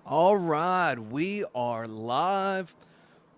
All right, we are live.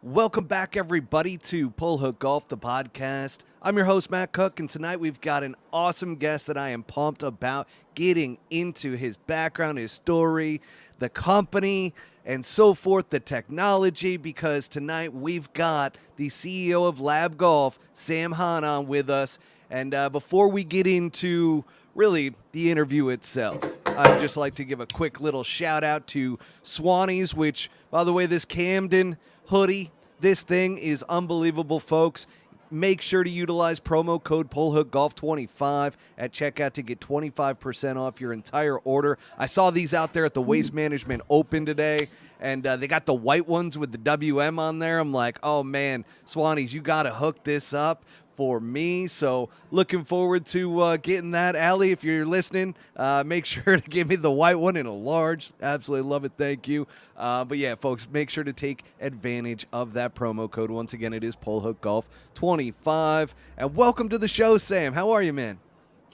Welcome back, everybody, to Pull Hook Golf, the podcast. I'm your host, Matt Cook, and tonight we've got an awesome guest that I am pumped about getting into his background, his story, the company, and so forth, the technology, because tonight we've got the CEO of L.A.B Golf, Sam Hahn, on with us. And before we get into really the interview itself, I'd just like to give a quick little shout out to Swannies, which, by the way, this Camden hoodie, this thing is unbelievable, folks. Make sure to utilize promo code PullHookGolf25 at checkout to get 25% off your entire order. I saw these out there at the Waste Management Open today, and they got the white ones with the WM on there. I'm like, oh, man, Swannies, you got to hook this up for me. So looking forward to getting that. Allie, if you're listening, make sure to give me the white one in a large. Absolutely love it. Thank you. But yeah, folks, make sure to take advantage of that promo code. Once again, it is Pull Hook Golf 25. And welcome to the show, Sam. How are you, man?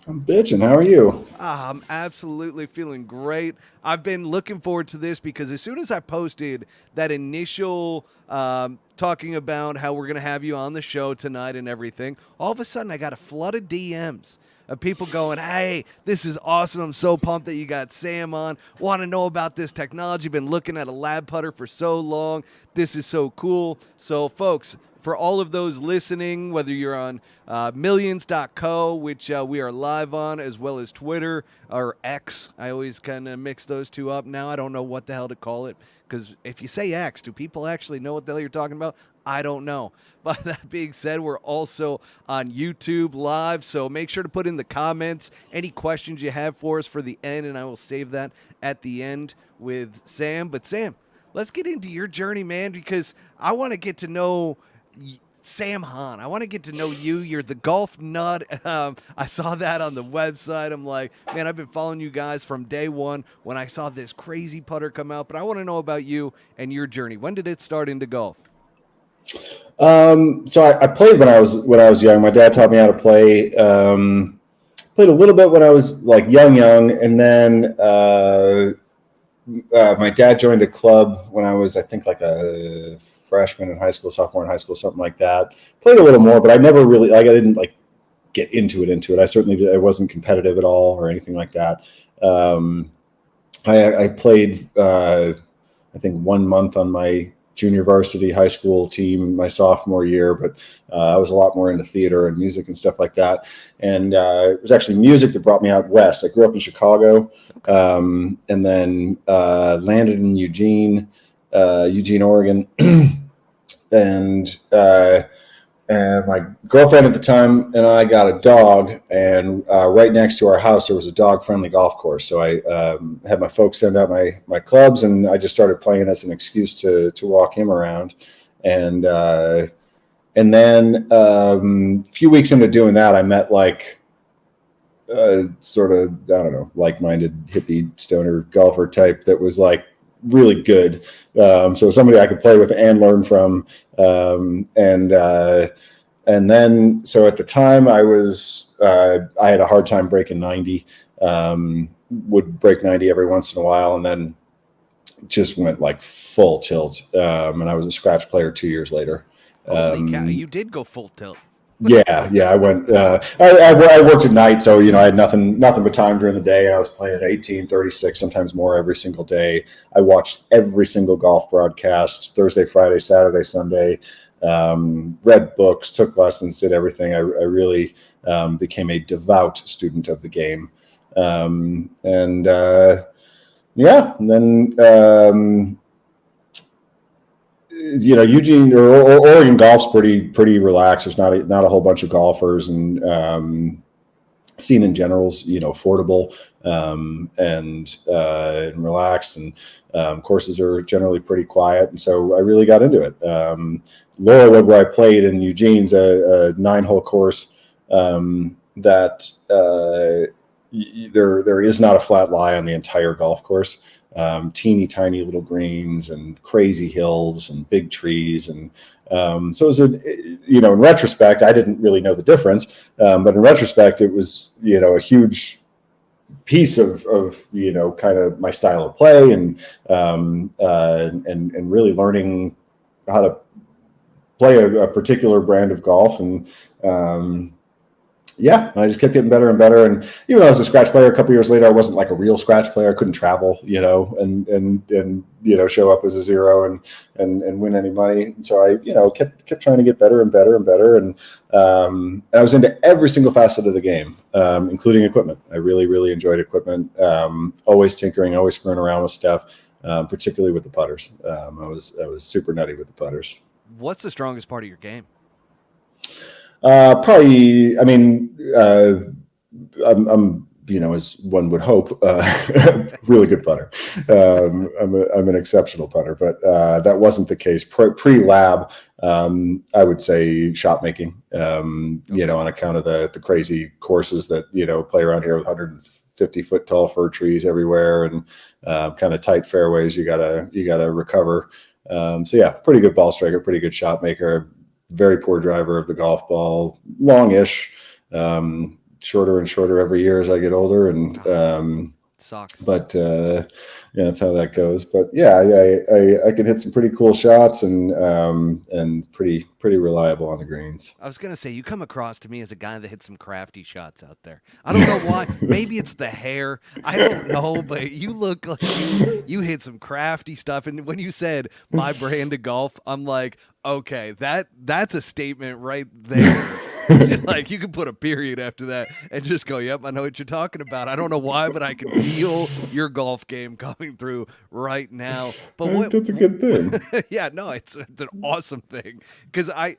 I'm bitching. How are you? I'm absolutely feeling great. I've been looking forward to this because as soon as I posted that initial talking about how we're going to have you on the show tonight and everything, all of a sudden I got a flood of DMs of people going, hey, this is awesome. I'm so pumped that you got Sam on. Want to know about this technology. Been looking at a L.A.B putter for so long. This is so cool. So, folks, for all of those listening, whether you're on millions.co, which we are live on, as well as Twitter or X. I always kind of mix those two up now. I don't know what the hell to call it, because if you say X, do people actually know what the hell you're talking about? I don't know. But that being said, we're also on YouTube live, so make sure to put in the comments any questions you have for us for the end, and I will save that at the end with Sam. But Sam, let's get into your journey, man, because I want to get to know Sam Hahn. I want to get to know you. You're the golf nut. I saw that on the website. I'm like, man, I've been following you guys from day one when I saw this crazy putter come out. But I want to know about you and your journey. When did it start into golf? So I played when I was young. My dad taught me how to play. Played a little bit when I was like young, and then my dad joined a club when I was, I think, like a freshman in high school, sophomore in high school, something like that. Played a little more, but I never really like. I didn't like get into it. I certainly did. I wasn't competitive at all or anything like that. Um, I played, I think, 1 month on my junior varsity high school team my sophomore year, but I was a lot more into theater and music and stuff like that. And it was actually music that brought me out west. I grew up in Chicago, and then landed in Eugene, Oregon, and my girlfriend at the time and I got a dog, and right next to our house there was a dog-friendly golf course. So I had my folks send out my clubs, and I just started playing as an excuse to walk him around. And then a few weeks into doing that, I met like sort of, I don't know, like-minded hippie stoner golfer type that was like really good. So somebody I could play with and learn from. And then, so at the time I had a hard time breaking 90, would break 90 every once in a while, and then just went like full tilt. And I was a scratch player 2 years later. Holy cow, you did go full tilt. Yeah. I went. I worked at night, so I had nothing but time during the day. I was playing at 18, 36, sometimes more every single day. I watched every single golf broadcast, Thursday, Friday, Saturday, Sunday. Read books, took lessons, did everything. I really became a devout student of the game. And then Eugene or Oregon golf's pretty relaxed. There's not a whole bunch of golfers, and scene in general is affordable, and relaxed, and courses are generally pretty quiet. And so I really got into it. Laurelwood, where I played in Eugene's, a 9-hole course that there is not a flat lie on the entire golf course. Teeny tiny little greens and crazy hills and big trees, and so it was in retrospect I didn't really know the difference, but in retrospect it was a huge piece of kind of my style of play, and really learning how to play a particular brand of golf. And yeah, I just kept getting better and better. And even though I was a scratch player, a couple years later, I wasn't like a real scratch player. I couldn't travel, and show up as a zero and win any money. And so I, kept trying to get better and better and better. And I was into every single facet of the game, including equipment. I really, really enjoyed equipment. Always tinkering, always screwing around with stuff, particularly with the putters. I was super nutty with the putters. What's the strongest part of your game? Probably, I mean, I'm as one would hope, really good putter. I'm an exceptional putter, but that wasn't the case pre-lab. I would say shot making, on account of the crazy courses that, play around here with 150-foot tall fir trees everywhere, and kind of tight fairways. You gotta recover. So yeah, pretty good ball striker, pretty good shot maker. Very poor driver of the golf ball, longish, shorter and shorter every year as I get older, and sucks. But that's how that goes. But yeah, I could hit some pretty cool shots, and pretty reliable on the greens. I was gonna say, you come across to me as a guy that hits some crafty shots out there. I don't know why. Maybe it's the hair. I don't know, but you look like you hit some crafty stuff. And when you said my brand of golf, I'm like, okay, that's a statement right there. Like, you can put a period after that and just go, yep, I know what you're talking about. I don't know why, but I can feel your golf game coming through right now. But that's a good thing. Yeah, no, it's an awesome thing, because I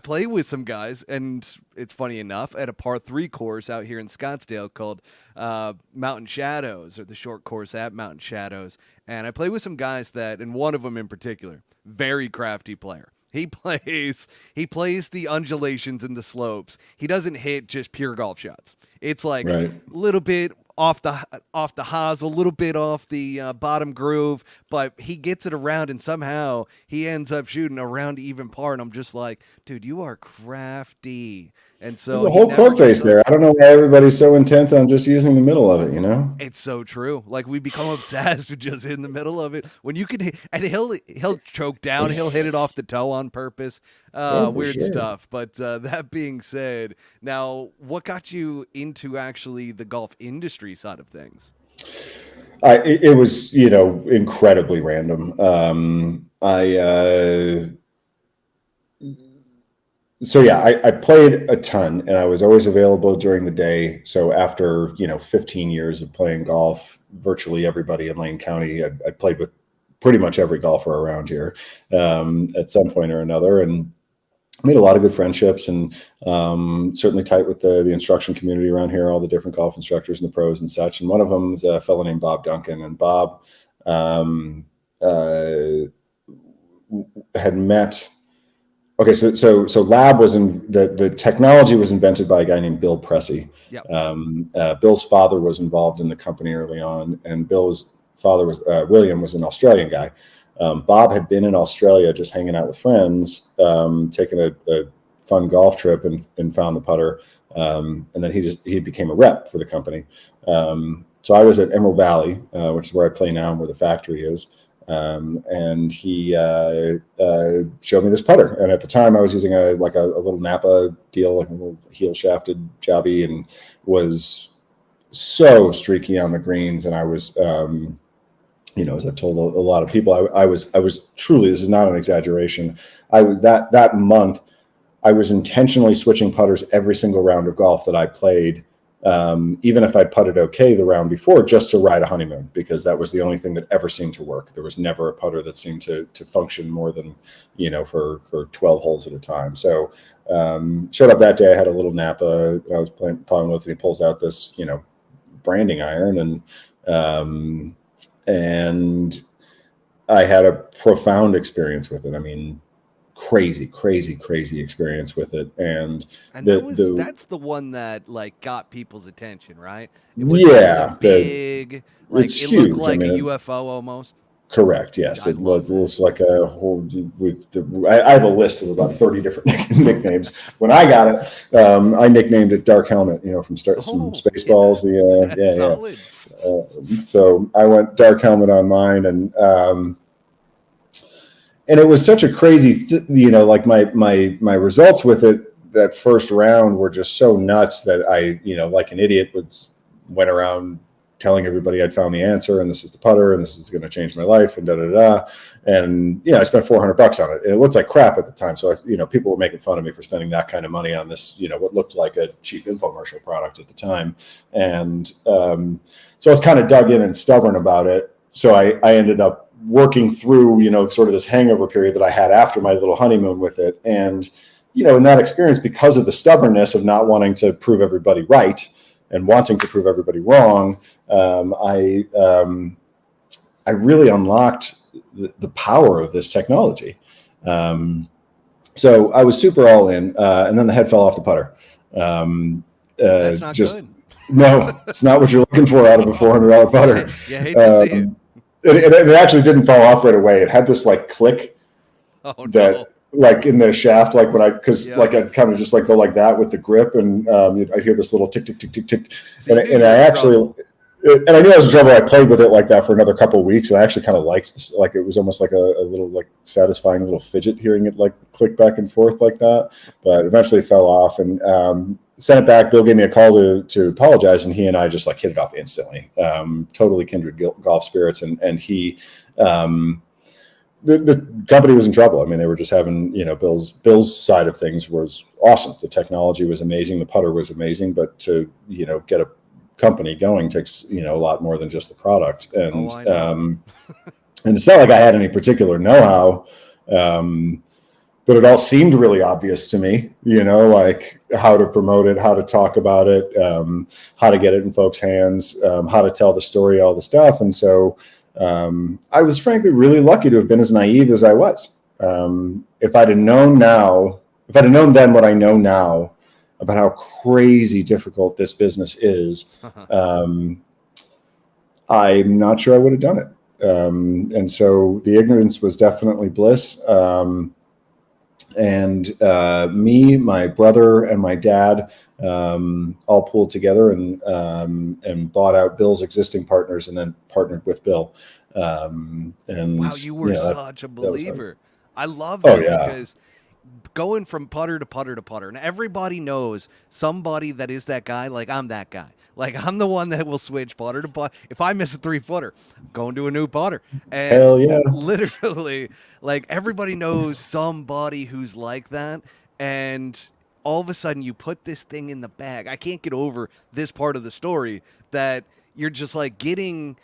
play with some guys, and it's funny enough, at a par 3 course out here in Scottsdale called Mountain Shadows, or the short course at Mountain Shadows. And I play with some guys and one of them in particular, very crafty player. He plays the undulations and the slopes. He doesn't hit just pure golf shots. It's like a little bit off the haws, a little bit off the bottom groove, but he gets it around, and somehow he ends up shooting around even par. And I'm just like, dude, you are crafty. And so the whole club face there. I don't know why everybody's so intense on just using the middle of it. It's so true. Like, we become obsessed with just hitting the middle of it. When you can hit, and he'll choke down, he'll hit it off the toe on purpose. Weird stuff. But that being said, now, what got you into actually the golf industry side of things? It was, incredibly random. I played a ton, and I was always available during the day. So after 15 years of playing golf, virtually everybody in Lane County, I played with pretty much every golfer around here at some point or another, and made a lot of good friendships, and certainly tight with the instruction community around here, all the different golf instructors and the pros and such. And one of them is a fellow named Bob Duncan, and Bob had met. Okay, so LAB was the technology was invented by a guy named Bill Pressey. Yep. Bill's father was involved in the company early on, and Bill's father was William, was an Australian guy. Bob had been in Australia just hanging out with friends, taking a fun golf trip, and found the putter, and then he became a rep for the company. So I was at Emerald Valley, which is where I play now and where the factory is. And he showed me this putter, and at the time I was using a little Napa deal, like a little heel shafted jobby, and was so streaky on the greens. And I was, as I've told a lot of people, I was truly, this is not an exaggeration, I was that month I was intentionally switching putters every single round of golf that I played. Even if I'd putted okay the round before, just to ride a honeymoon, because that was the only thing that ever seemed to work. There was never a putter that seemed to function more than, for 12 holes at a time. So showed up that day, I had a little Napa I was playing with, and he pulls out this, branding iron, and I had a profound experience with it. I mean, crazy experience with it, and that's the one that got people's attention, right? It was yeah, big, it's it huge. looked like a UFO almost. Correct. Yes, I it love looks like a whole. I have a list of about 30 different nicknames. When I got it, I nicknamed it Dark Helmet. From from Oh, yeah, Spaceballs. The that's solid. So I went Dark Helmet on mine, and it was such a crazy, like my results with it that first round were just so nuts that I, like an idiot, went around telling everybody I'd found the answer, and this is the putter, and this is going to change my life, and da da da. And I spent $400 on it, and it looked like crap at the time. So people were making fun of me for spending that kind of money on this, what looked like a cheap infomercial product at the time. And so I was kind of dug in and stubborn about it. So I ended up working through, sort of this hangover period that I had after my little honeymoon with it. And, in that experience, because of the stubbornness of not wanting to prove everybody right and wanting to prove everybody wrong, I really unlocked the power of this technology. So I was super all in, and then the head fell off the putter. That's not good. No, it's not what you're looking for out of a $400 putter. You hate to see it. It actually didn't fall off right away. It had this like click like in the shaft, like like I'd kind of just like go like that with the grip, and I'd hear this little tick, tick, tick, tick, tick. And I knew I was in trouble. I played with it like that for another couple of weeks, and I actually kind of liked this. Like it was almost like a little like satisfying little fidget hearing it like click back and forth like that. But eventually it fell off, and sent it back. Bill gave me a call to apologize, and he and I just like hit it off instantly. Totally kindred golf spirits, and he. The company was in trouble. I mean, they were just having, Bill's side of things was awesome. The technology was amazing. The putter was amazing, but to, get a company going takes, a lot more than just the product. And, and it's not like I had any particular know-how, but it all seemed really obvious to me, like how to promote it, how to talk about it, how to get it in folks' hands, how to tell the story, all the stuff. And so, I was frankly really lucky to have been as naive as I was. If I'd have known then what I know now about how crazy difficult this business is, I'm not sure I would have done it. And so the ignorance was definitely bliss. And me, my brother, and my dad all pulled together and bought out Bill's existing partners, and then partnered with Bill. And wow, you were such a believer. I love that because going from putter to putter to putter, and everybody knows somebody that is that guy. Like I'm that guy. Like I'm the one that will switch putter to putter. If I miss a 3-footer, I'm going to a new putter. And hell yeah, literally, like everybody knows somebody who's like that, and all of a sudden you put this thing in the bag. I can't get over this part of the story that you're just like getting.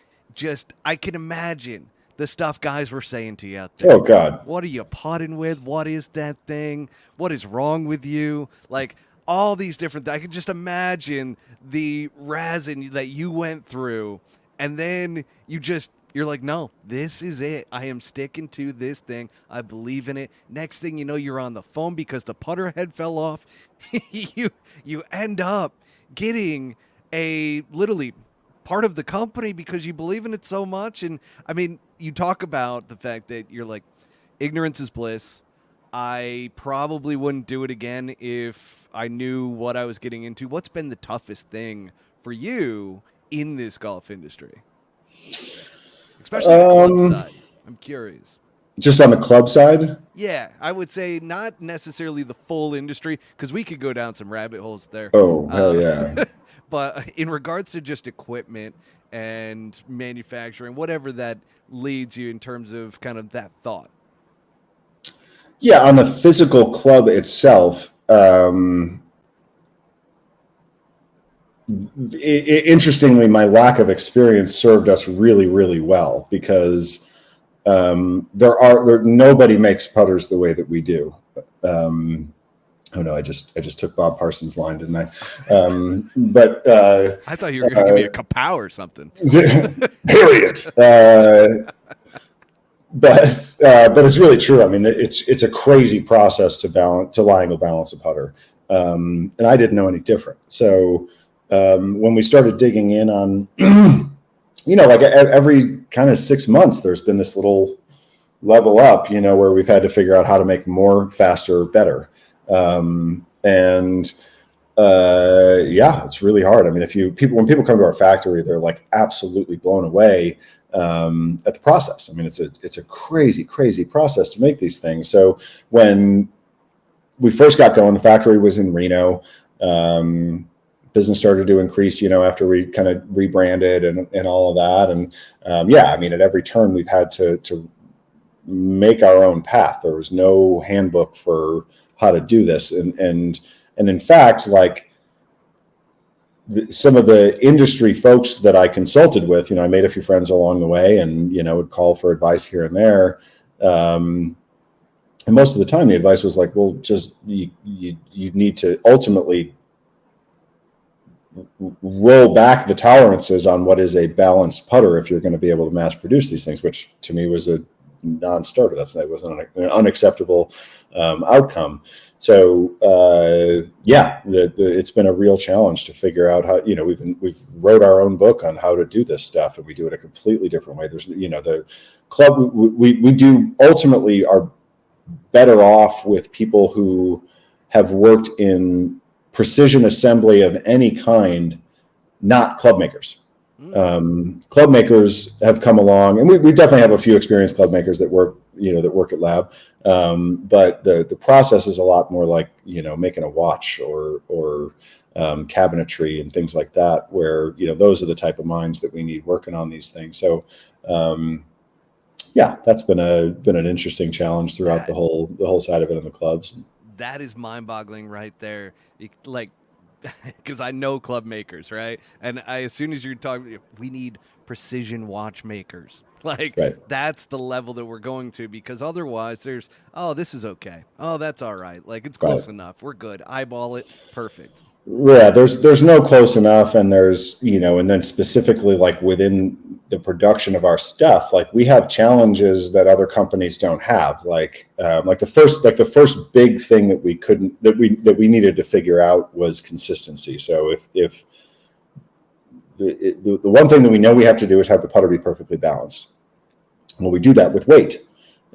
I can imagine the stuff guys were saying to you out there. Oh God, what are you putting with? What is that thing? What is wrong with you? Like all these different. I can just imagine the razzing that you went through, and then you're like, no, this is it. I am sticking to this thing. I believe in it. Next thing you know, you're on the phone because the putter head fell off. you end up getting a literally part of the company because you believe in it so much. And I mean, you talk about the fact that you're like, ignorance is bliss. I probably wouldn't do it again if I knew what I was getting into. What's been the toughest thing for you in this golf industry? Especially the club side. I'm curious. Just on the club side? Yeah, I would say not necessarily the full industry, because we could go down some rabbit holes there. Oh, hell yeah. But in regards to just equipment and manufacturing, whatever that leads you in terms of kind of that thought. Yeah, on the physical club itself, interestingly, my lack of experience served us really, really well because nobody makes putters the way that we do. Oh no, I just took Bob Parsons' line, didn't I? But I thought you were going to give me a kapow or something. Period. But it's really true. I mean, it's a crazy process to lie and go balance a putter, and I didn't know any different. So when we started digging in on like every kind of 6 months, there's been this little level up, where we've had to figure out how to make more, faster, better. And yeah, it's really hard. I mean, when people come to our factory, they're like absolutely blown away at the process. I mean, it's a crazy, crazy process to make these things. So when we first got going, the factory was in Reno. Business started to increase, after we kind of rebranded and all of that. And yeah, I mean, at every turn, we've had to make our own path. There was no handbook for how to do this, and in fact, like some of the industry folks that I consulted with, I made a few friends along the way, and would call for advice here and there. And most of the time, the advice was like, "Well, just you need to ultimately roll back the tolerances on what is a balanced putter if you're going to be able to mass produce these things," which to me was a non-starter. That was an unacceptable outcome. So yeah, it's been a real challenge to figure out how. We've wrote our own book on how to do this stuff, and we do it a completely different way. There's the club we do ultimately are better off with people who have worked in precision assembly of any kind, not club makers. Club makers have come along, and we definitely have a few experienced club makers that work at Lab, but the process is a lot more like making a watch or cabinetry and things like that, where those are the type of minds that we need working on these things. So yeah, that's been an interesting challenge throughout That the whole side of it in the clubs. that is mind-boggling right there. Like, because I know club makers, right? And as soon as you're talking, we need precision watchmakers. Like, Right. that's the level that we're going to, because otherwise there's, oh, this is okay. Oh, that's all right. Like, it's Right. close enough. We're good. Eyeball it. Perfect. Yeah, there's no close enough, and there's and then specifically like within the production of our stuff, like we have challenges that other companies don't have. Like the first big thing that we needed to figure out was consistency. So if the one thing that we know we have to do is have the putter be perfectly balanced. Well, we do that with weight,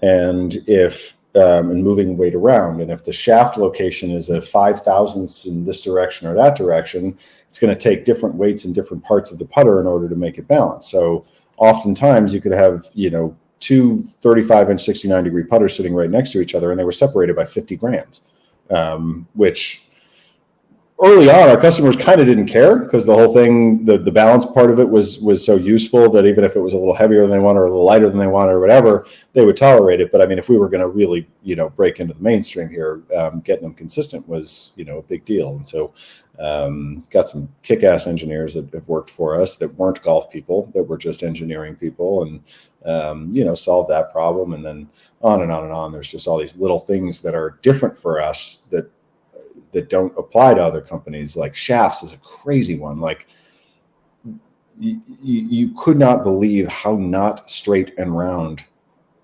and if and moving weight around. And if the shaft location is a 5 thousandths in this direction or that direction, it's going to take different weights in different parts of the putter in order to make it balance. So oftentimes you could have, two 35-inch 69-degree putters sitting right next to each other, and they were separated by 50 grams, which early on, our customers kind of didn't care because the whole thing, the balance part of it was so useful that even if it was a little heavier than they wanted or a little lighter than they wanted or whatever, they would tolerate it. But I mean, if we were going to really, break into the mainstream here, getting them consistent was, a big deal. And so got some kick-ass engineers that have worked for us that weren't golf people, that were just engineering people, and, solved that problem. And then on and on and on. There's just all these little things that are different for us that don't apply to other companies. Like shafts is a crazy one. Like you could not believe how not straight and round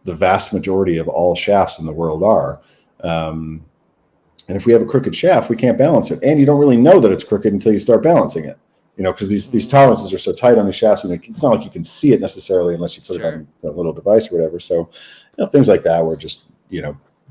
the vast majority of all shafts in the world are. And if we have a crooked shaft, we can't balance it. And you don't really know that it's crooked until you start balancing it. Because these tolerances are so tight on the shafts, and it's not like you can see it necessarily unless you put it on a little device or whatever. So, things like that were just,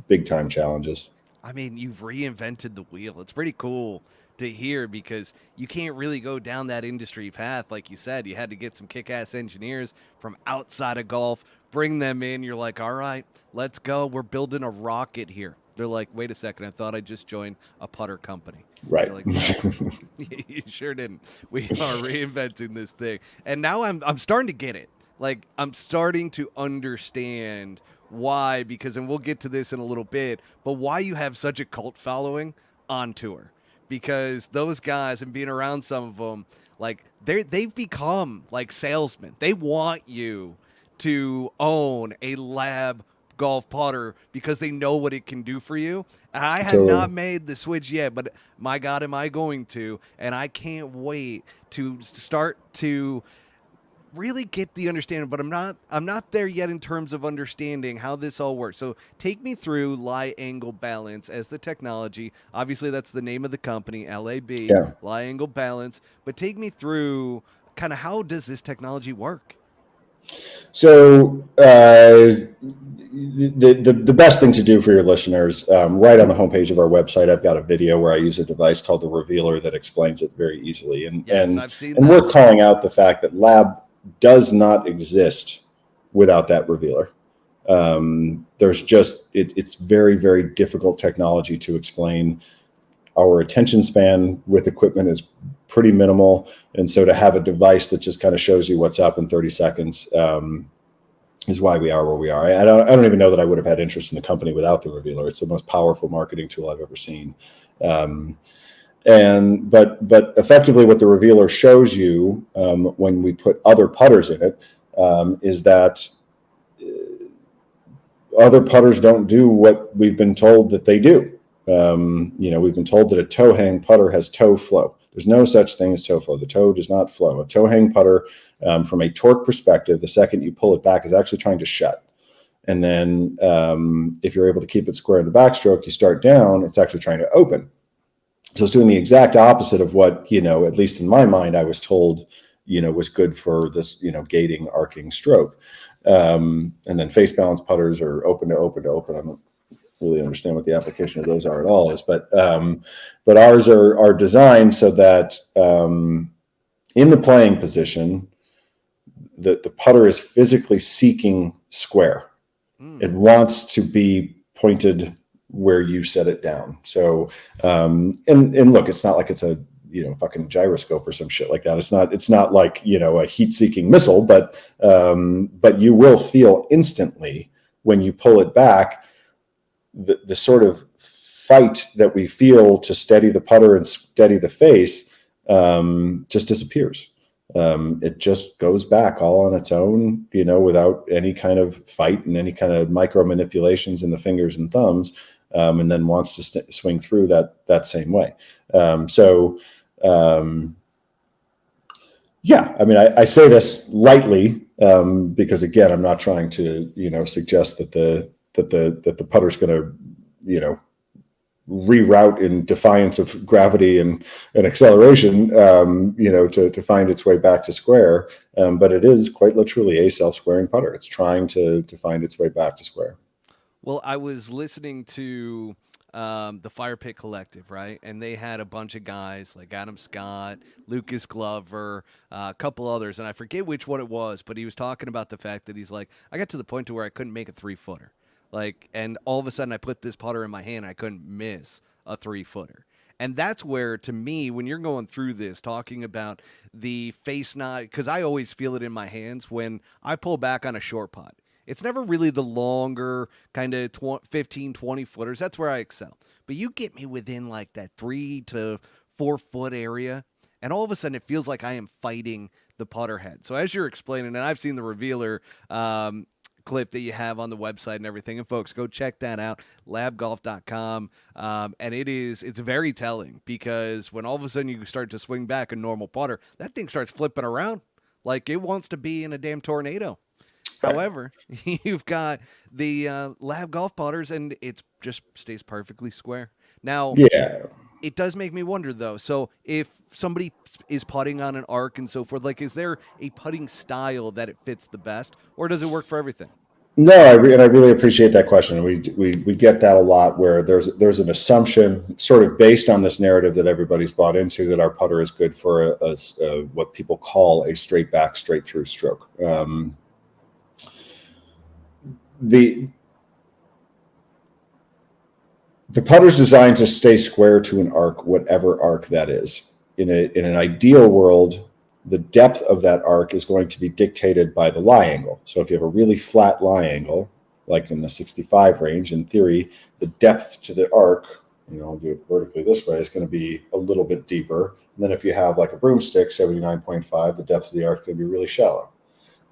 big time challenges. I mean, you've reinvented the wheel. It's pretty cool to hear, because you can't really go down that industry path. Like you said, you had to get some kick-ass engineers from outside of golf, bring them in. You're like, all right, let's go. We're building a rocket here. They're like, wait a second, I thought I just joined a putter company. Right. You're like, no, you sure didn't. We are reinventing this thing. And now I'm starting to get it. Like, I'm starting to understand why, because, and we'll get to this in a little bit, but why you have such a cult following on tour. Because those guys, and being around some of them, like, they've become like salesmen. They want you to own a Lab golf putter because they know what it can do for you. I have not Totally. made the switch yet, but my God, am I going to? And I can't wait to start to really get the understanding, but I'm not there yet in terms of understanding how this all works. So take me through lie angle balance as the technology. Obviously that's the name of the company, L.A.B, Yeah. lie angle balance, but take me through kind of how does this technology work? So the best thing to do for your listeners, right on the homepage of our website, I've got a video where I use a device called the Revealer that explains it very easily. Yes, I've seen And that. worth calling out the fact that L.A.B does not exist without that Revealer. There's just it's very, very difficult technology to explain. Our attention span with equipment is pretty minimal, and so to have a device that just kind of shows you what's up in 30 seconds is why we are where we are. I don't even know that I would have had interest in the company without the Revealer. It's the most powerful marketing tool I've ever seen. But effectively, what the Revealer shows you when we put other putters in it is that other putters don't do what we've been told that they do. We've been told that a toe hang putter has toe flow. There's no such thing as toe flow. The toe does not flow. A toe hang putter, from a torque perspective, the second you pull it back is actually trying to shut. And then if you're able to keep it square in the backstroke, you start down, it's actually trying to open. So it's doing the exact opposite of what, at least in my mind, I was told, was good for this, gating, arcing stroke. And then face balance putters are open to open to open. I don't really understand what the application of those are at all is, but ours are designed so that in the playing position, the putter is physically seeking square. It wants to be pointed where you set it down. So, and look, it's not like it's a, fucking gyroscope or some shit like that. It's not like, a heat seeking missile, but you will feel instantly when you pull it back, the sort of fight that we feel to steady the putter and steady the face just disappears. It just goes back all on its own, without any kind of fight and any kind of micro manipulations in the fingers and thumbs, and then wants to swing through that same way. Yeah, I mean, I say this lightly because, again, I'm not trying to, suggest that the putter's going to, reroute in defiance of gravity and acceleration, to find its way back to square. But it is quite literally a self-squaring putter. It's trying to find its way back to square. Well, I was listening to the Fire Pit Collective, right? And they had a bunch of guys like Adam Scott, Lucas Glover, a couple others, and I forget which one it was, but he was talking about the fact that he's like, I got to the point to where I couldn't make a 3-footer. And all of a sudden I put this putter in my hand, I couldn't miss a 3-footer. And that's where, to me, when you're going through this, talking about the face knot, because I always feel it in my hands when I pull back on a short putt. It's never really the longer kind of 15, 20 footers. That's where I excel. But you get me within like that 3 to 4 foot area, and all of a sudden it feels like I am fighting the putter head. So as you're explaining, and I've seen the Revealer clip that you have on the website and everything, and folks, go check that out, labgolf.com. And it's very telling, because when all of a sudden you start to swing back a normal putter, that thing starts flipping around like it wants to be in a damn tornado. However, you've got the L.A.B golf putters, and it just stays perfectly square. Now, yeah, it does make me wonder, though. So if somebody is putting on an arc and so forth, like, is there a putting style that it fits the best, or does it work for everything? No, I really appreciate that question. We get that a lot, where there's an assumption sort of based on this narrative that everybody's bought into, that our putter is good for what people call a straight back, straight through stroke. The putter's designed to stay square to an arc, whatever arc that is. In an ideal world, the depth of that arc is going to be dictated by the lie angle. So if you have a really flat lie angle, like in the 65 range, in theory, the depth to the arc, I'll do it vertically this way, is going to be a little bit deeper. And then if you have like a broomstick, 79.5, the depth of the arc is going to be really shallow.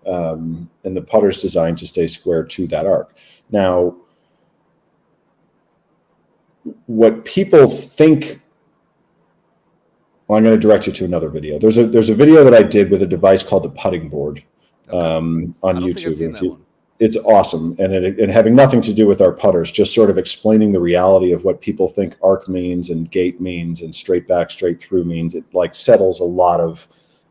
And the putter's designed to stay square to that arc. Now, what people think, well, I'm going to direct you to another video. There's a video that I did with a device called the putting board on YouTube. It's awesome, and having nothing to do with our putters, just sort of explaining the reality of what people think arc means and gate means and straight back, straight through means. It like settles a lot of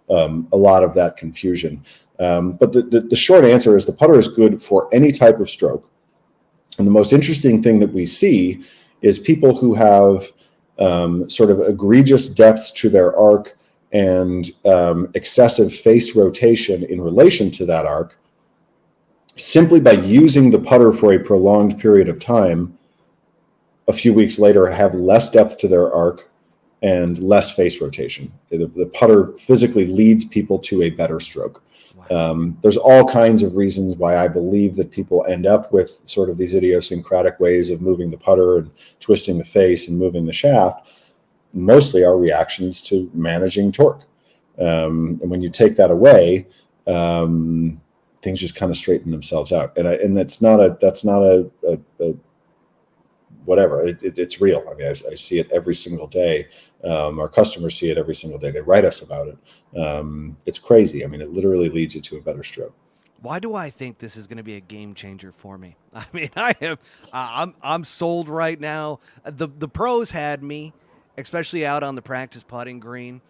a lot of that confusion. But the short answer is the putter is good for any type of stroke. And the most interesting thing that we see is people who have sort of egregious depths to their arc and excessive face rotation in relation to that arc, simply by using the putter for a prolonged period of time, a few weeks later have less depth to their arc and less face rotation. The putter physically leads people to a better stroke. Wow. There's all kinds of reasons why I believe that people end up with sort of these idiosyncratic ways of moving the putter and twisting the face and moving the shaft. Mostly are reactions to managing torque. And when you take that away, things just kind of straighten themselves out. And that's not a whatever. It's real. I mean, I see it every single day. Our customers see it every single day. They write us about it. It's crazy. I mean, it literally leads you to a better stroke. Why do I think this is going to be a game changer for me? I mean, I'm sold right now. The pros had me, especially out on the practice putting green.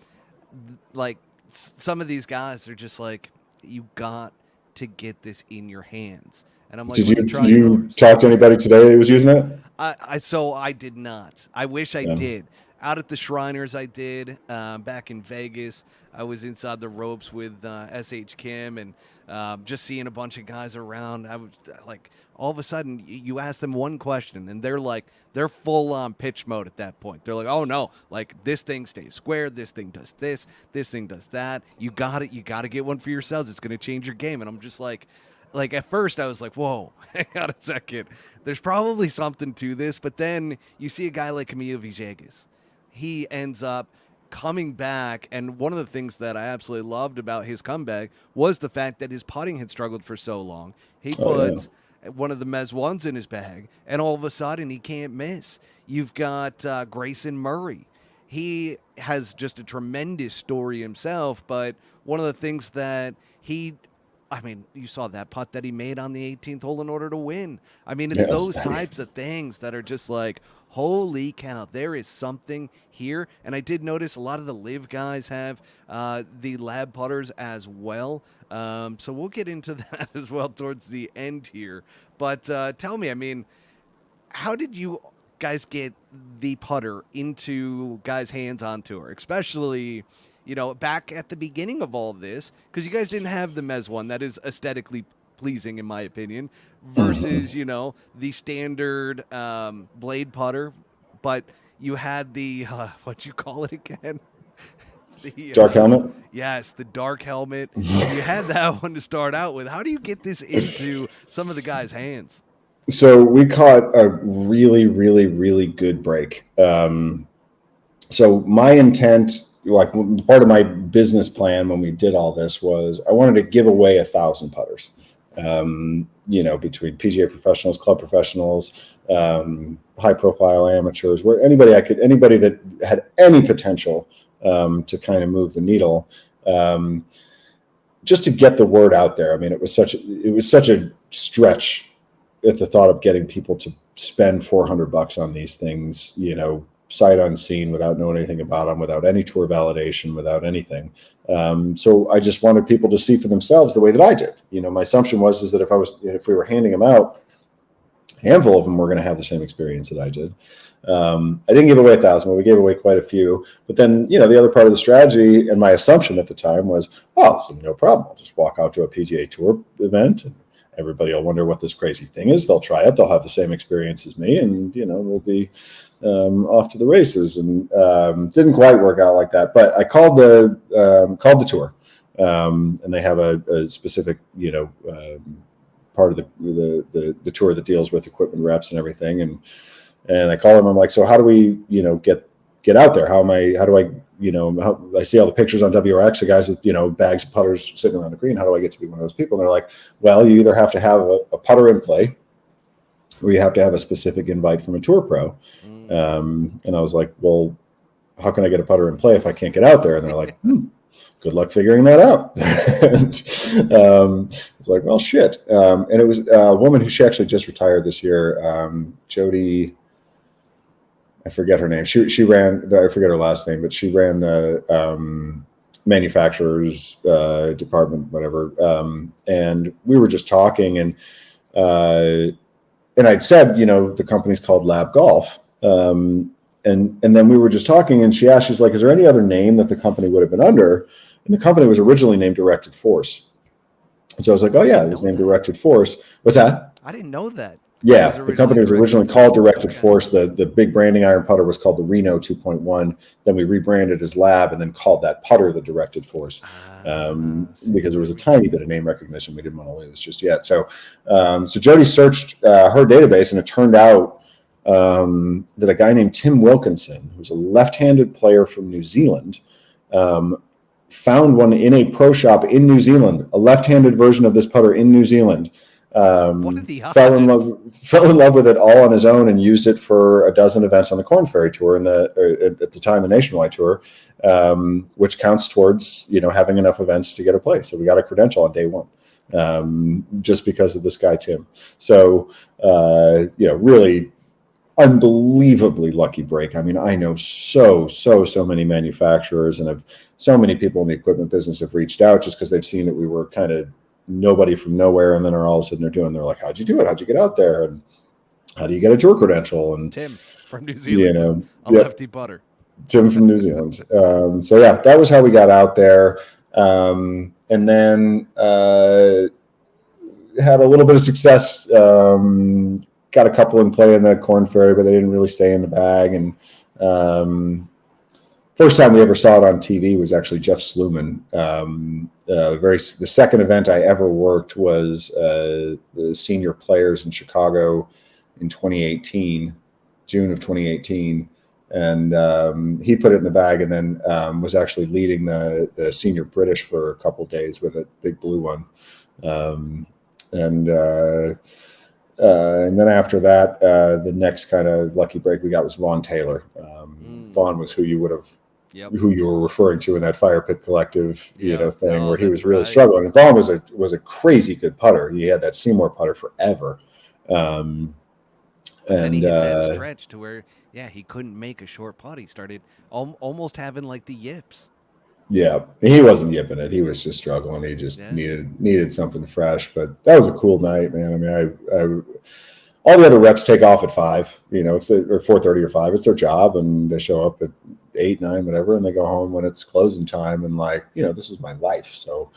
Like some of these guys are just like, you got to get this in your hands. And I'm like, Did let me you try you yours. talk to anybody today who was using it? So I did not. I wish I Yeah. did. Out at the Shriners, I did. Back in Vegas, I was inside the ropes with SH Kim and just seeing a bunch of guys around. I was like, all of a sudden, you ask them one question, and they're full on pitch mode at that point. They're like, oh no, like this thing stays square, this thing does this thing does that. You got it. You got to get one for yourselves. It's going to change your game. And I'm just like at first I was like, whoa, hang on a second. There's probably something to this. But then you see a guy like Camilo Villegas. He ends up coming back. And one of the things that I absolutely loved about his comeback was the fact that his putting had struggled for so long. He puts one of the Mez ones in his bag, and all of a sudden he can't miss. You've got Grayson Murray. He has just a tremendous story himself. But one of the things that you saw that putt that he made on the 18th hole in order to win. I mean, it's those types of things that are just like, holy cow, there is something here. And I did notice a lot of the LIV guys have the LAB putters as well. So we'll get into that as well towards the end here. But tell me, I mean, how did you guys get the putter into guys' hands on tour, especially back at the beginning of all this, because you guys didn't have the Mez one that is aesthetically pleasing, in my opinion, versus, the standard blade putter, but you had the, what'd you call it again? The Dark helmet? Yes, the dark helmet. You had that one to start out with. How do you get this into some of the guys' hands? So we caught a really, really, really good break. So my intent, like part of my business plan when we did all this, was I wanted to give away 1,000 putters, between PGA professionals, club professionals, high profile amateurs, where anybody that had any potential to kind of move the needle, just to get the word out there. I mean, it was such a stretch at the thought of getting people to spend $400 on these things, sight unseen, without knowing anything about them, without any tour validation, without anything. So I just wanted people to see for themselves the way that I did. My assumption was that if we were handing them out, a handful of them were going to have the same experience that I did. I didn't give away 1,000, but we gave away quite a few. But then, the other part of the strategy and my assumption at the time was, so no problem. I'll just walk out to a PGA Tour event and everybody will wonder what this crazy thing is. They'll try it. They'll have the same experience as me, and we'll be off to the races. And didn't quite work out like that. But I called the tour, and they have a specific part of the tour that deals with equipment reps and everything. And I called them. I'm like, so how do we get out there? How do I I see all the pictures on WRX of guys with, bags of putters sitting around the green. How do I get to be one of those people? And they're like, well, you either have to have a putter in play, or you have to have a specific invite from a tour pro. And I was like, well, how can I get a putter in play if I can't get out there? And they're like, good luck figuring that out. It's like, well, shit. And it was a woman who she actually just retired this year, Jody. I forget her name. She ran. I forget her last name, but she ran the manufacturer's department, whatever. And we were just talking, and I'd said, the company's called LIV Golf. And then we were just talking, and she asked, she's like, is there any other name that the company would have been under? And the company was originally named Directed Force. And so I was like, oh yeah, it was named Directed Force. What's that? I didn't know that. Yeah, the company was originally called Directed Force. The big branding iron putter was called the Reno 2.1. Then we rebranded as LAB and then called that putter the Directed Force because there was a tiny bit of name recognition we didn't want to lose just yet. So Jody searched her database, and it turned out that a guy named Tim Wilkinson, who's a left-handed player from New Zealand, found one in a pro shop in New Zealand, a left-handed version of this putter in New Zealand. What are the odds? Fell in love with it all on his own and used it for a dozen events on the Corn Ferry Tour at the time, the Nationwide Tour, which counts towards having enough events to get a place. So we got a credential on day one, just because of this guy Tim. So really unbelievably lucky break. I mean, I know so many manufacturers, and so many people in the equipment business have reached out just because they've seen that we were kind of nobody from nowhere, and then all of a sudden they're like, how'd you do it? How'd you get out there? And how do you get a tour credential? And Tim from New Zealand, lefty putter. Tim from New Zealand. So yeah, that was how we got out there. And then had a little bit of success. Got a couple in play in the Corn Ferry, but they didn't really stay in the bag. And first time we ever saw it on TV was actually Jeff Sluman. The second event I ever worked was the Senior Players in Chicago in 2018, June of 2018. And he put it in the bag, and then was actually leading the Senior British for a couple days with a big blue one. And then after that, the next kind of lucky break we got was Vaughn Taylor. Vaughn was who you were referring to in that Fire Pit Collective, thing where he was really struggling. And Vaughn was a crazy good putter. He had that Seymour putter forever. And he hit that stretch to where, he couldn't make a short putt. He started almost having like the yips. Yeah, he wasn't yipping it. He was just struggling. He just needed something fresh. But that was a cool night, man. I mean, I all the other reps take off at 5. It's or 4:30 or 5. It's their job, and they show up at 8, 9, whatever, and they go home when it's closing time. And this is my life. So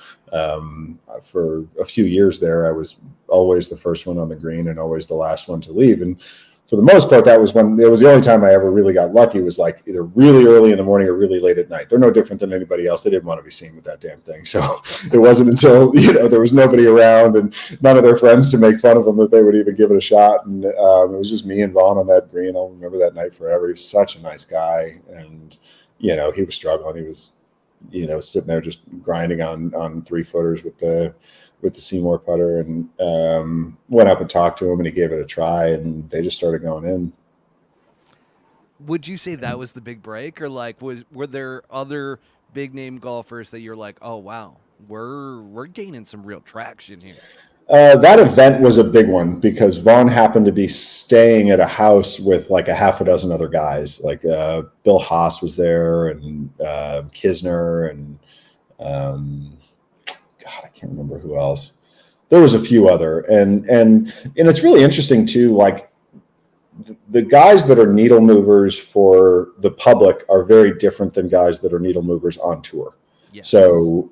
for a few years there, I was always the first one on the green and always the last one to leave. And for the most part, that was when it was the only time I ever really got lucky, was like either really early in the morning or really late at night. They're no different than anybody else. They didn't want to be seen with that damn thing. So it wasn't until, there was nobody around and none of their friends to make fun of them that they would even give it a shot. And it was just me and Vaughn on that green. I'll remember that night forever. He was such a nice guy. And, he was struggling. He was, sitting there just grinding on 3-footers with the Seymour putter, and went up and talked to him, and he gave it a try, and they just started going in. Would you say that was the big break, or were there other big name golfers that you're like, oh wow, we're gaining some real traction here? That event was a big one because Vaughn happened to be staying at a house with like a half a dozen other guys. Like Bill Haas was there, and Kisner, and I can't remember who else. There was a few other, and it's really interesting too. Like the guys that are needle movers for the public are very different than guys that are needle movers on tour. Yeah. So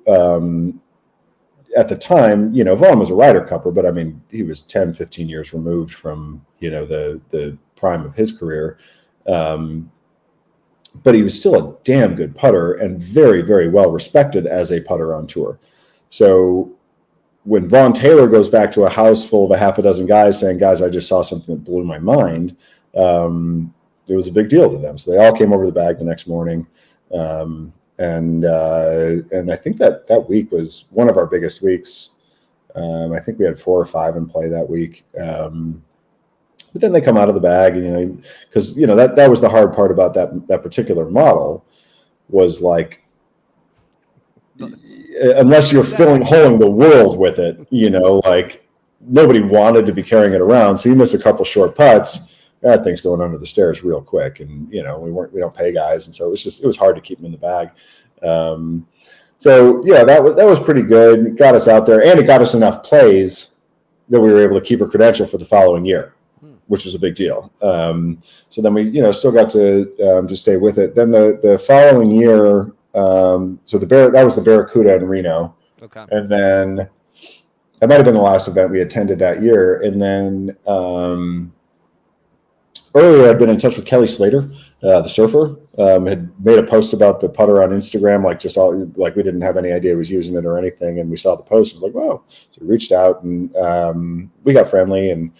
at the time, Vaughn was a Ryder Cupper, but I mean, he was 10, 15 years removed from, the prime of his career. But he was still a damn good putter and very, very well respected as a putter on tour. So when Vaughn Taylor goes back to a house full of a half a dozen guys saying, guys, I just saw something that blew my mind, it was a big deal to them. So they all came over to the bag the next morning. And I think that week was one of our biggest weeks. I think we had 4 or 5 in play that week. But then they come out of the bag, and, because, that was the hard part about that particular model was like, unless you're holding the world with it, like nobody wanted to be carrying it around. So you miss a couple short putts, that thing's going under the stairs real quick. And, we don't pay guys. And so it was hard to keep them in the bag. So yeah, that was pretty good. It got us out there, and it got us enough plays that we were able to keep a credential for the following year, which was a big deal. So then we, still got to stay with it. Then the following year, so that was the Barracuda in Reno, Okay. and then that might have been the last event we attended that year. And then earlier, I'd been in touch with Kelly Slater, the surfer, had made a post about the putter on Instagram, like we didn't have any idea he was using it or anything. And we saw the post, and was like, wow. So we reached out, and we got friendly, and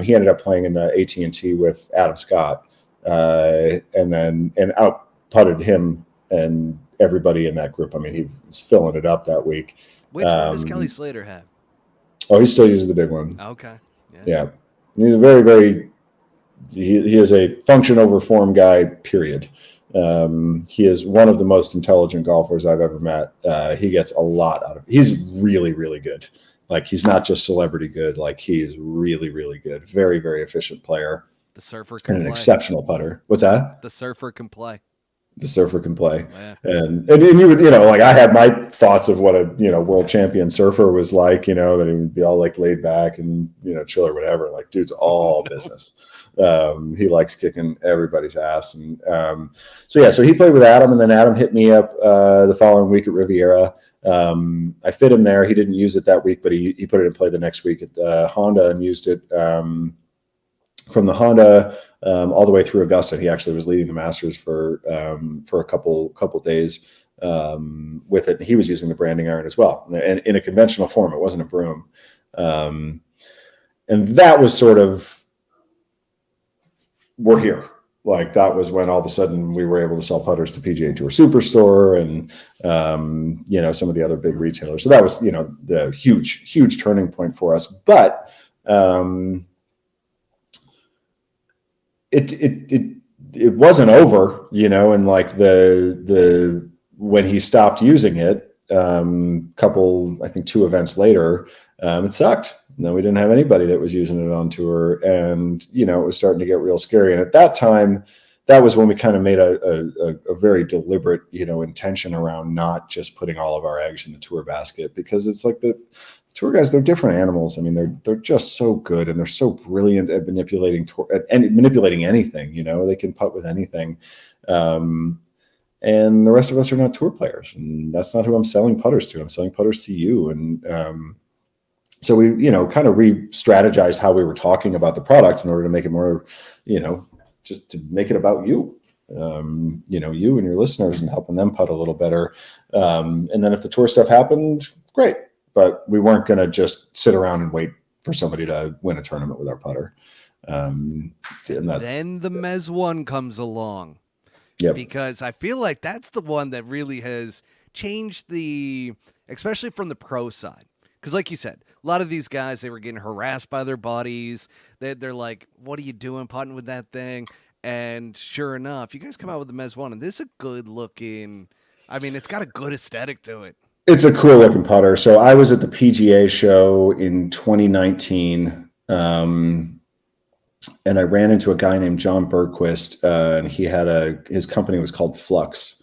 he ended up playing in the AT&T with Adam Scott, and out putted him and everybody in that group. I mean, he was filling it up that week. Which one does Kelly Slater have? Oh, he still uses the big one. Okay. Yeah. He's a very, very, he is a function over form guy, period. He is one of the most intelligent golfers I've ever met. He gets a lot out of it. He's really, really good. Like, he's not just celebrity good. Like, he is really, really good. Very, very efficient player. The surfer can and play. An exceptional putter. What's that? The surfer can play. The surfer can play. Yeah. And you would, like, I had my thoughts of what a, world champion surfer was like, that he would be all like laid back and, chill or whatever. Like, dude's all business. He likes kicking everybody's ass. And so he played with Adam, and then Adam hit me up the following week at Riviera. I fit him there. He didn't use it that week, but he put it in play the next week at Honda and used it from the Honda all the way through Augusta. He actually was leading the Masters for a couple days with it. And he was using the branding iron as well, and in a conventional form. It wasn't a broom. And that was sort of, we're here. Like, that was when all of a sudden we were able to sell putters to PGA Tour Superstore and, some of the other big retailers. So that was, the huge turning point for us. But it wasn't over, and like the when he stopped using it, I think 2 events later, it sucked. And then we didn't have anybody that was using it on tour, and it was starting to get real scary. And at that time, that was when we kind of made a very deliberate, intention around not just putting all of our eggs in the tour basket, because it's like the tour guys, they're different animals. I mean, they're just so good, and they're so brilliant at manipulating anything. They can putt with anything. And the rest of us are not tour players, and that's not who I'm selling putters to. I'm selling putters to you. And so we, kind of re-strategized how we were talking about the product in order to make it more, just to make it about you, you and your listeners, and helping them putt a little better. And then if the tour stuff happened, great. But we weren't going to just sit around and wait for somebody to win a tournament with our putter. And then the Mez 1 comes along. Yep. Because I feel like that's the one that really has changed especially from the pro side. Because like you said, a lot of these guys, they were getting harassed by their buddies. They're like, what are you doing putting with that thing? And sure enough, you guys come out with the Mez 1, and this is a good looking, it's got a good aesthetic to it. It's a cool looking putter. So I was at the PGA show in 2019, and I ran into a guy named John Bergquist, and he had his company was called Flux.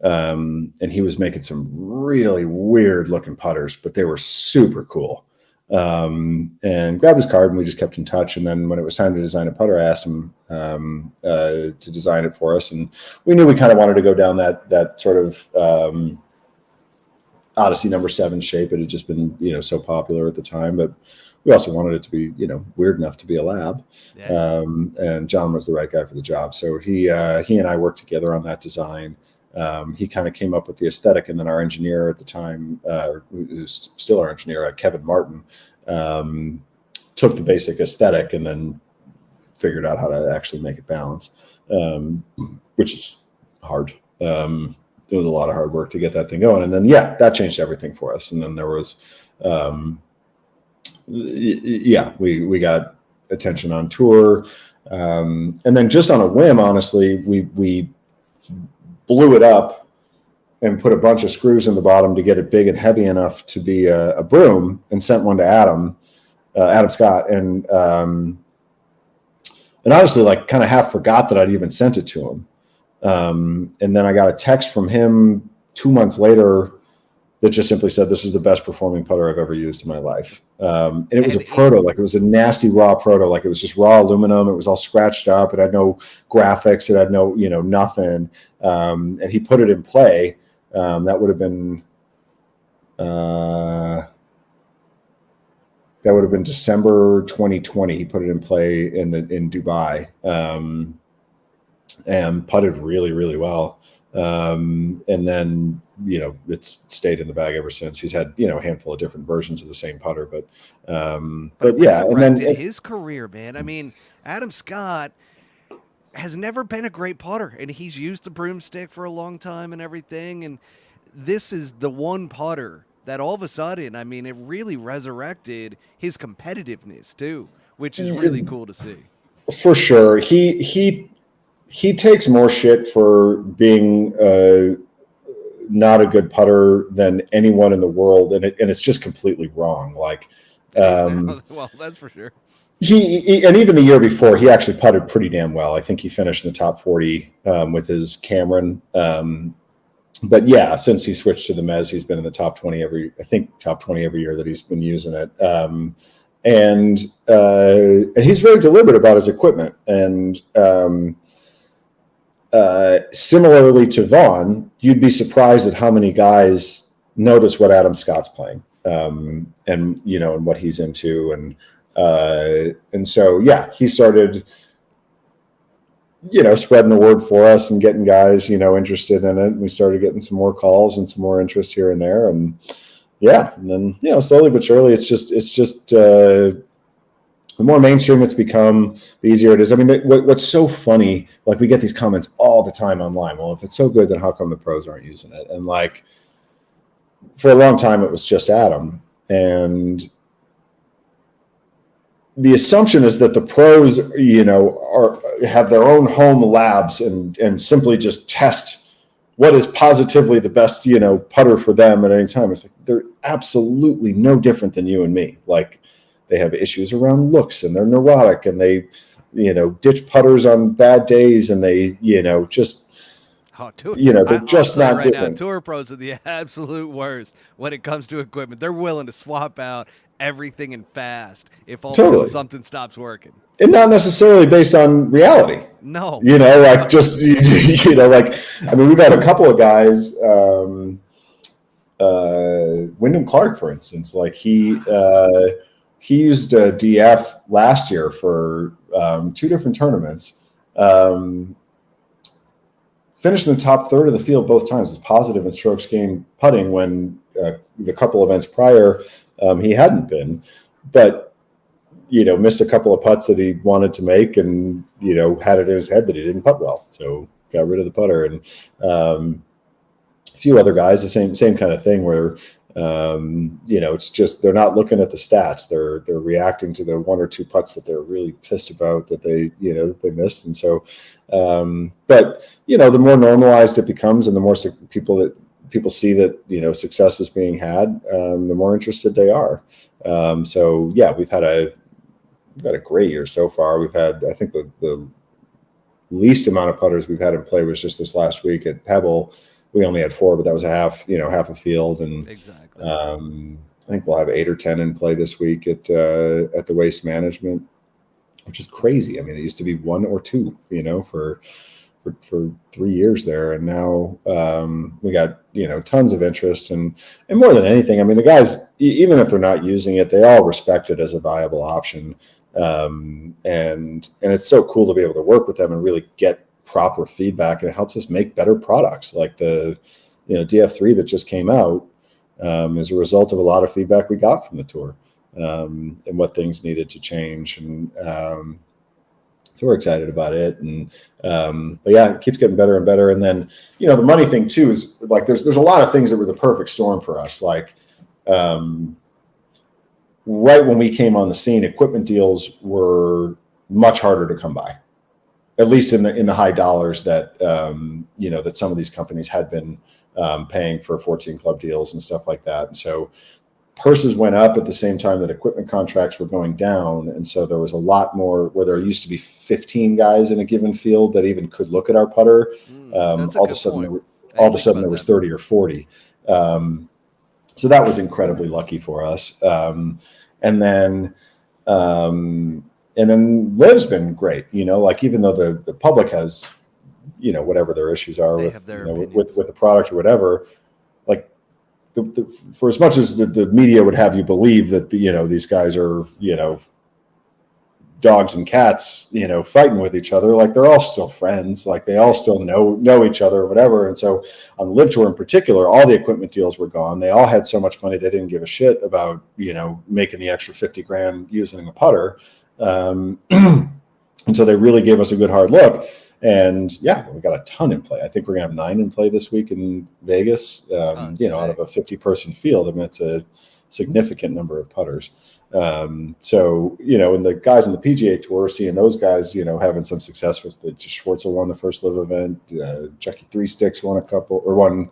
And he was making some really weird looking putters, but they were super cool. And grabbed his card, and we just kept in touch. And then when it was time to design a putter, I asked him to design it for us. And we knew we kind of wanted to go down that sort of Odyssey number 7 shape. It had just been, so popular at the time, but we also wanted it to be, weird enough to be a lab. Yeah. And John was the right guy for the job. So he and I worked together on that design. He kind of came up with the aesthetic, and then our engineer at the time, who's still our engineer, Kevin Martin, took the basic aesthetic and then figured out how to actually make it balance, which is hard. It was a lot of hard work to get that thing going. And then, that changed everything for us. And then there was, we got attention on tour. And then just on a whim, honestly, we blew it up and put a bunch of screws in the bottom to get it big and heavy enough to be a broom, and sent one to Adam Scott. And honestly, like, kind of half forgot that I'd even sent it to him. And then I got a text from him 2 months later that just simply said, "This is the best performing putter I've ever used in my life." And it was And a proto, like it was a nasty raw proto, like it was just raw aluminum. It was all scratched up. It had no graphics. It had no, nothing. And he put it in play. That would have been December 2020. He put it in play in Dubai, and putted really, really well. And then, it's stayed in the bag ever since. He's had, a handful of different versions of the same putter, but it yeah. And then resurrected his career, man. I mean, Adam Scott has never been a great putter, and he's used the broomstick for a long time and everything. And this is the one putter that all of a sudden, I mean, it really resurrected his competitiveness too, which is really cool to see. for sure, he takes more shit for being not a good putter than anyone in the world, and it's just completely wrong. Like, Well, that's for sure. He and even the year before, he actually putted pretty damn well. I think he finished in the top 40 with his Cameron. But yeah, since he switched to the Mez, he's been in the top 20 top 20 every year that he's been using it. And he's very deliberate about his equipment. And similarly to Vaughn, you'd be surprised at how many guys notice what Adam Scott's playing, and and what he's into, and so yeah, he started spreading the word for us and getting guys interested in it. And we started getting some more calls and some more interest here and there, and yeah, and then slowly but surely, it's just the more mainstream it's become, the easier it is. I mean, what's so funny, like we get these comments all the time online. Well, if it's so good, then how come the pros aren't using it? And like, for a long time, it was just Adam. And the assumption is that the pros, have their own home labs and simply just test what is positively the best, putter for them at any time. It's like, they're absolutely no different than you and me. Like, they have issues around looks, and they're neurotic, and they, ditch putters on bad days, and they, just, they're just not right different. now, tour pros are the absolute worst when it comes to equipment. They're willing to swap out everything and fast if all of a sudden something stops working. And not necessarily based on reality. No. Like just, like, I mean, we've had a couple of guys, Wyndham Clark, for instance, like he used a DF last year for 2 different tournaments. Finished in the top third of the field both times, was positive in strokes gained putting when the couple events prior he hadn't been, but missed a couple of putts that he wanted to make, and had it in his head that he didn't putt well, so got rid of the putter. And a few other guys, the same kind of thing, where it's just they're not looking at the stats. They're reacting to the 1 or 2 putts that they're really pissed about that they that they missed. And so, but the more normalized it becomes, and the more people see that success is being had, the more interested they are. So yeah, we've had a great year so far. We've had, I think, the least amount of putters we've had in play was just this last week at Pebble. We only had 4, but that was half a field. And exactly. I think we'll have 8 or 10 in play this week at the Waste Management, which is crazy. I mean, it used to be 1 or 2, for 3 years there, and now we got tons of interest, and more than anything, I mean, the guys, even if they're not using it, they all respect it as a viable option, and it's so cool to be able to work with them and really get proper feedback, and it helps us make better products, like the DF3 that just came out, as a result of a lot of feedback we got from the tour, and what things needed to change. And so we're excited about it. And but yeah, it keeps getting better and better. And then the money thing too is like there's a lot of things that were the perfect storm for us. Like right when we came on the scene, equipment deals were much harder to come by, at least in the high dollars that that some of these companies had been paying for 14 club deals and stuff like that. And so purses went up at the same time that equipment contracts were going down. And so there was a lot more, where there used to be 15 guys in a given field that even could look at our putter. All of a sudden there was 30 or 40. So that was incredibly lucky for us. And then and then LIV's been great. Like even though the public has whatever their issues are They have with their opinions. with the product or whatever, like for as much as the media would have you believe that these guys are dogs and cats fighting with each other, like they're all still friends, like they all still know each other or whatever. And so on the LIV Tour in particular, all the equipment deals were gone. They all had so much money they didn't give a shit about making the extra 50 grand using a putter. And so they really gave us a good hard look. And yeah, we got a ton in play. I think we're gonna have 9 in play this week in Vegas. Out of a 50-person field. I mean, it's a significant number of putters. So and the guys in the PGA Tour, seeing those guys, having some success with it. Schwartzel won the first LIV event. Jackie Three Sticks won a couple, or one.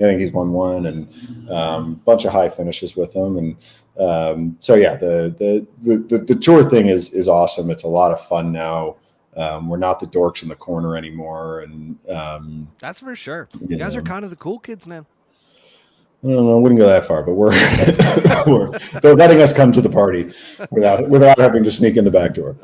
I think he's won one, and bunch of high finishes with them. And so yeah, the tour thing is awesome. It's a lot of fun now. We're not the dorks in the corner anymore, and That's for sure. You guys are kind of the cool kids now. I don't know, I wouldn't go that far, but they're letting us come to the party without having to sneak in the back door.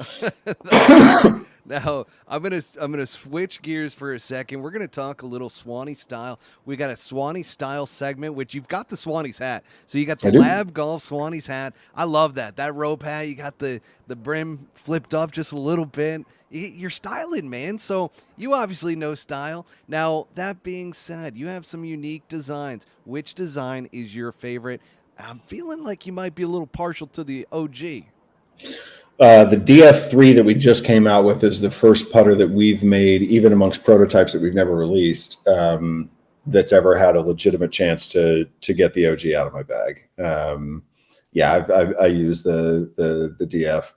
Now I'm gonna switch gears for a second. We're gonna talk a little Swanee style. We got a Swanee style segment, which you've got the Swanee's hat. So you got the L.A.B Golf Swanee's hat. I love that. That rope hat. You got the brim flipped up just a little bit. You're styling, man. So you obviously know style. Now that being said, you have some unique designs. Which design is your favorite? I'm feeling like you might be a little partial to the OG. The DF3 that we just came out with is the first putter that we've made, even amongst prototypes that we've never released, that's ever had a legitimate chance to get the OG out of my bag. I use the DF,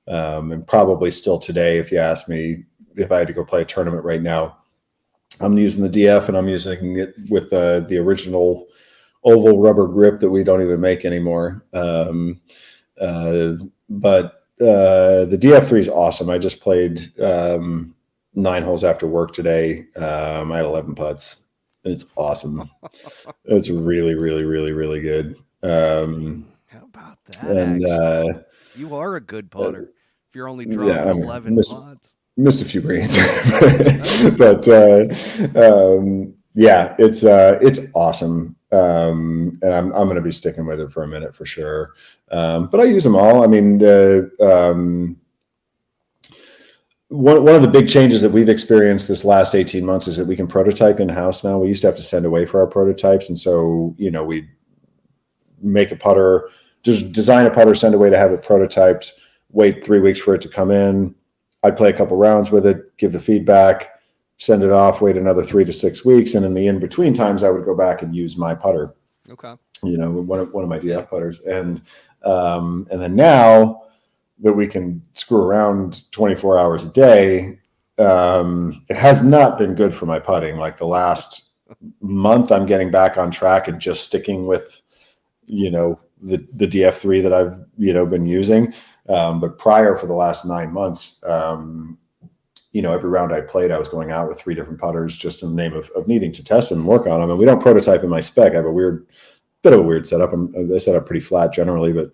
and probably still today, if you ask me if I had to go play a tournament right now, I'm using the DF, and I'm using it with the original oval rubber grip that we don't even make anymore. But the DF3 is awesome. I just played 9 holes after work today. I had 11 putts. It's awesome. It's really, really, really, really good. How about that? And you are a good putter if you're only dropping 11 putts. Missed a few greens, but yeah, it's awesome. And I'm going to be sticking with it for a minute for sure. But I use them all. I mean, one of the big changes that we've experienced this last 18 months is that we can prototype in-house now. We used to have to send away for our prototypes. And so, we make a putter, just design a putter, send away to have it prototyped, wait 3 weeks for it to come in. I'd play a couple rounds with it, give the feedback, send it off, wait another 3 to 6 weeks. And in the in-between times, I would go back and use my putter. Okay. One of my DF putters. And then now that we can screw around 24 hours a day, it has not been good for my putting. Like the last month, I'm getting back on track and just sticking with, the DF3 that I've, been using. But prior, for the last 9 months, every round I played, I was going out with 3 different putters just in the name of needing to test them and work on them. And we don't prototype in my spec. I have a bit of a weird setup. I set up pretty flat generally, but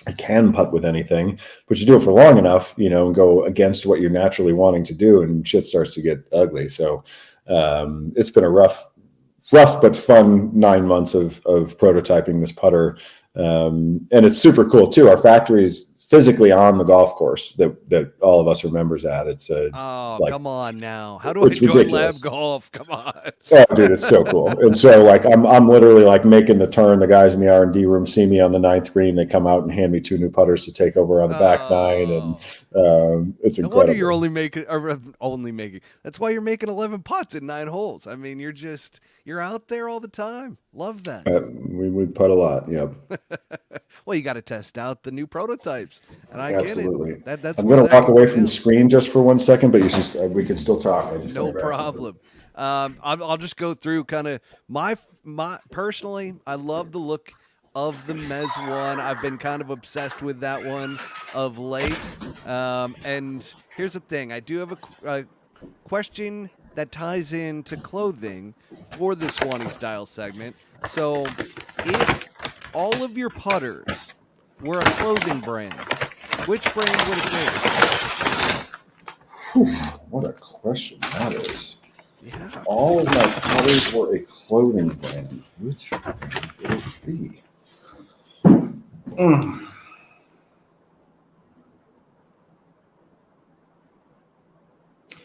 I can putt with anything. But you do it for long enough, and go against what you're naturally wanting to do, and shit starts to get ugly. So it's been a rough but fun 9 months of prototyping this putter. And it's super cool too. Our factory's physically on the golf course that all of us are members at. It's come on now. How do I join L.A.B Golf? Come on. Oh, dude, it's so cool. And so like I'm literally like making the turn. The guys in the R&D room see me on the 9th green. They come out and hand me 2 new putters to take over on the back 9, and it's incredible. No wonder you're only making. That's why you're making 11 putts in 9 holes. I mean, you're out there all the time. Love that. We putt a lot. Yep. Well, you got to test out the new prototypes, and I Absolutely. get it. That's I'm going to walk away from the screen just for 1 second, but we can still talk. No problem. I'll just go through kind of my personally. I love the look of the Mez one. I've been kind of obsessed with that one of late. And here's the thing: I do have a question that ties into clothing for the Swanee style segment. So if all of your putters were a clothing brand, which brand would it be? Whew, what a question that is. Yeah. All of my putters were a clothing brand. Which brand would it be?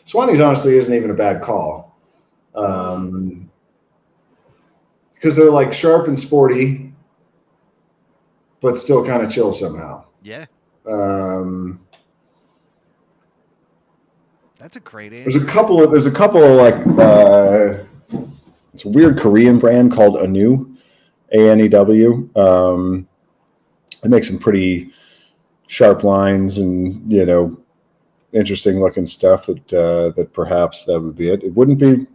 Swannies honestly isn't even a bad call. Because they're like sharp and sporty, but still kind of chill somehow. Yeah. That's a great answer. There's a couple of like it's a weird Korean brand called Anu, Anew. It makes some pretty sharp lines and interesting looking stuff that perhaps that would be it. It wouldn't be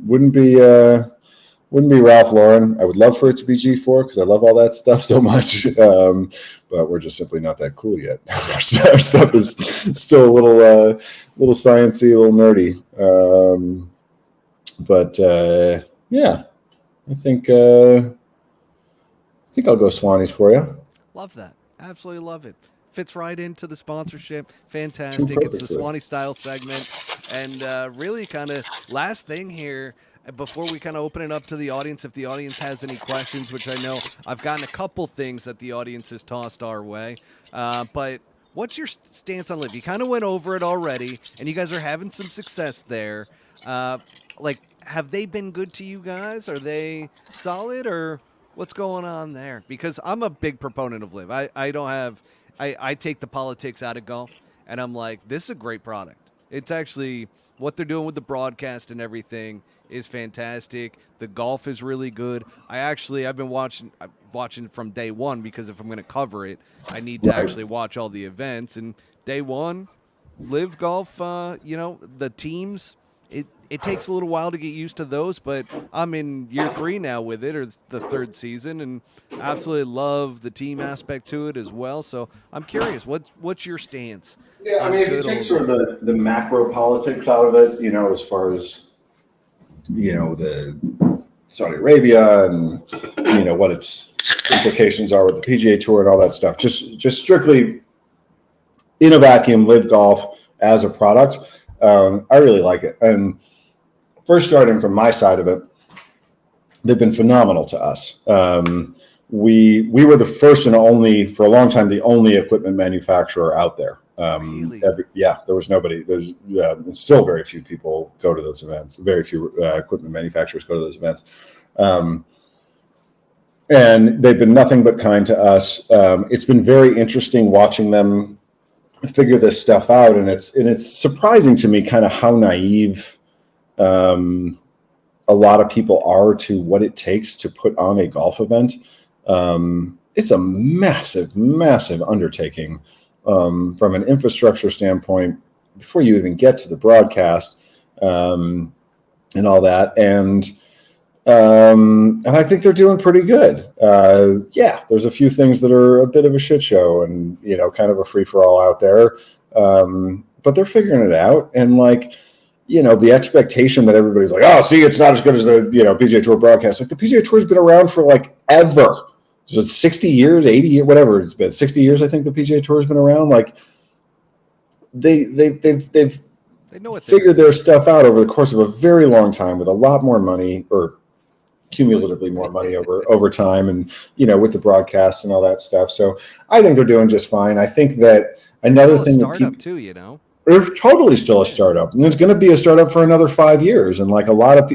Ralph Lauren. I would love for it to be G4 because I love all that stuff so much. But we're just simply not that cool yet. Our stuff is still a little sciencey, a little nerdy. Yeah, I think I'll go Swannies for you. Love that. Absolutely love it. Fits right into the sponsorship. Fantastic. It's the Swanee style segment. And really kind of last thing here before we kind of open it up to the audience, if the audience has any questions, which I know I've gotten a couple things that the audience has tossed our way. But what's your stance on LIV? You kind of went over it already, and you guys are having some success there. Have they been good to you guys? Are they solid, or what's going on there? Because I'm a big proponent of LIV. I take the politics out of golf, and I'm like, this is a great product. It's actually what they're doing with the broadcast and everything is fantastic. The golf is really good. I've been watching from day one because if I'm going to cover it, I need to actually watch all the events. And day one, LIV Golf, the teams, it takes a little while to get used to those, but I'm in year 3 now with it, or the 3rd season, and absolutely love the team aspect to it as well. So I'm curious, what's your stance? Yeah, I mean, if you take sort of the macro politics out of it, as far as the Saudi Arabia and what its implications are with the PGA Tour and all that stuff, just strictly in a vacuum, LIV Golf as a product, I really like it. And first, starting from my side of it, they've been phenomenal to us. We were the first and only, for a long time, the only equipment manufacturer out there. Really? There was nobody. There's still very few people go to those events. Very few equipment manufacturers go to those events. And they've been nothing but kind to us. It's been very interesting watching them figure this stuff out, and it's surprising to me kind of how naive a lot of people are to what it takes to put on a golf event. It's a massive, massive undertaking from an infrastructure standpoint before you even get to the broadcast and all that. And I think they're doing pretty good. There's a few things that are a bit of a shit show and, kind of a free for all out there. But they're figuring it out. And the expectation that everybody's like, oh, see, it's not as good as the, PGA Tour broadcast. Like the PGA Tour has been around for ever. So it's 60 years, 80 years, whatever it's been. 60 years, I think the PGA Tour has been around. They've figured their stuff out over the course of a very long time with a lot more money, or cumulatively more money over time, and with the broadcasts and all that stuff. So I think they're doing just fine. I think that another thing, startup too, they're totally still a startup, and it's going to be a startup for another 5 years. And a lot of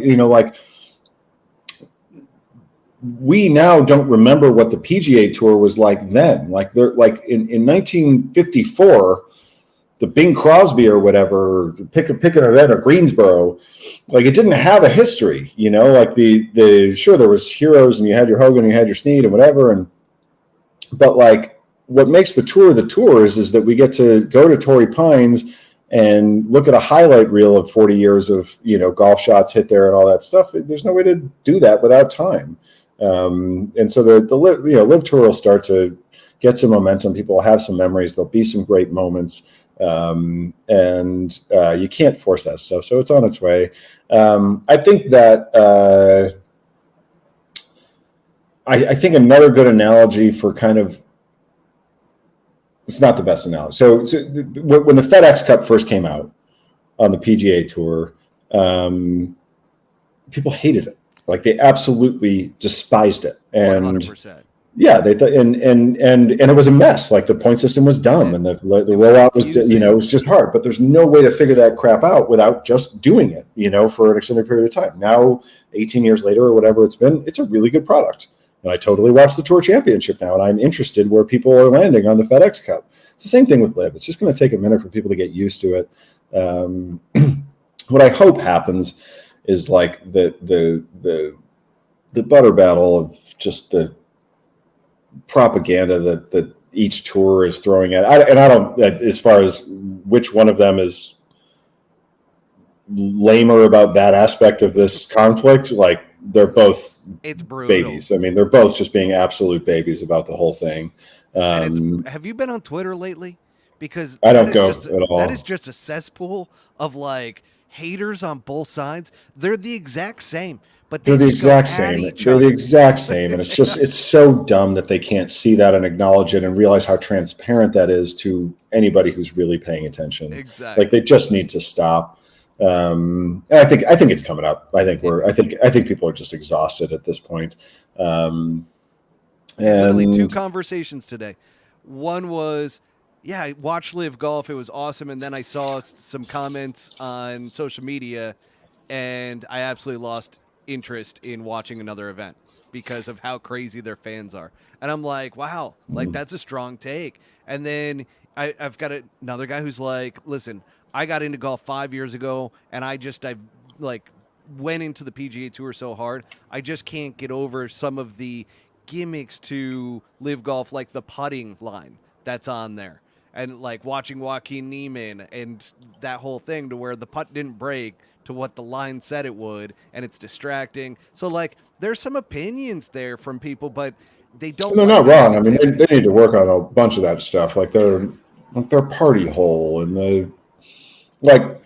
we now don't remember what the PGA Tour was like then. They're in 1954, the Bing Crosby or whatever, pick an event, or Greensboro, it didn't have a history, sure, there was heroes, and you had your Hogan, and you had your Snead and whatever. But what makes the tour is that we get to go to Torrey Pines and look at a highlight reel of 40 years of, golf shots hit there and all that stuff. There's no way to do that without time. And so the LIV Tour will start to get some momentum. People will have some memories. There'll be some great moments. And you can't force that stuff. So it's on its way. I think that I think another good analogy for kind of, it's not the best analogy. So when the FedEx Cup first came out on the PGA Tour, people hated it. Like they absolutely despised it. And 100%. yeah, they thought, and it was a mess. Like the point system was dumb, and the rollout was, it was just hard. But there's no way to figure that crap out without just doing it, for an extended period of time. Now, 18 years later or whatever it's been, it's a really good product. And I totally watch the Tour Championship now, and I'm interested where people are landing on the FedEx Cup. It's the same thing with LIV. It's just going to take a minute for people to get used to it. What I hope happens is like the butter battle of just the propaganda that each tour is throwing at. I don't, as far as which one of them is lamer about that aspect of this conflict, like they're both babies. I mean, they're both just being absolute babies about the whole thing. Have you been on Twitter lately? Because I don't go at all. That is just a cesspool of like haters on both sides. They're the exact same. But they're the exact same. They're the exact same. And it's so dumb that they can't see that and acknowledge it and realize how transparent that is to anybody who's really paying attention. Exactly. Like they just need to stop. And I think it's coming up. I think people are just exhausted at this point. And literally 2 conversations today. One was, yeah, I watched LIV Golf. It was awesome. And then I saw some comments on social media and I absolutely lost interest in watching another event because of how crazy their fans are. And I'm like, wow, like that's a strong take. And then I've got another guy who's like, listen, I got into golf 5 years ago and I like went into the PGA Tour so hard. I just can't get over some of the gimmicks to LIV Golf, like the putting line that's on there. And like watching Joaquin Neiman and that whole thing to where the putt didn't break to what the line said it would, and it's distracting. So like there's some opinions there from people, but they don't. They're not wrong. I mean, they need to work on a bunch of that stuff, like their party hole and the like.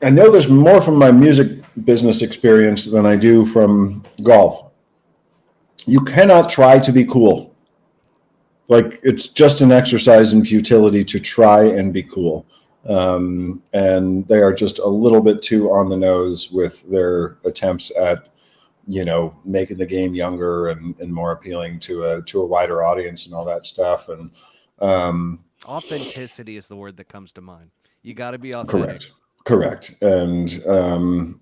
I know there's more from my music business experience than I do from golf. You cannot try to be cool. Like it's just an exercise in futility to try and be cool. And they are just a little bit too on the nose with their attempts at, making the game younger and more appealing to a wider audience and all that stuff. And authenticity is the word that comes to mind. You got to be authentic. Correct. And, and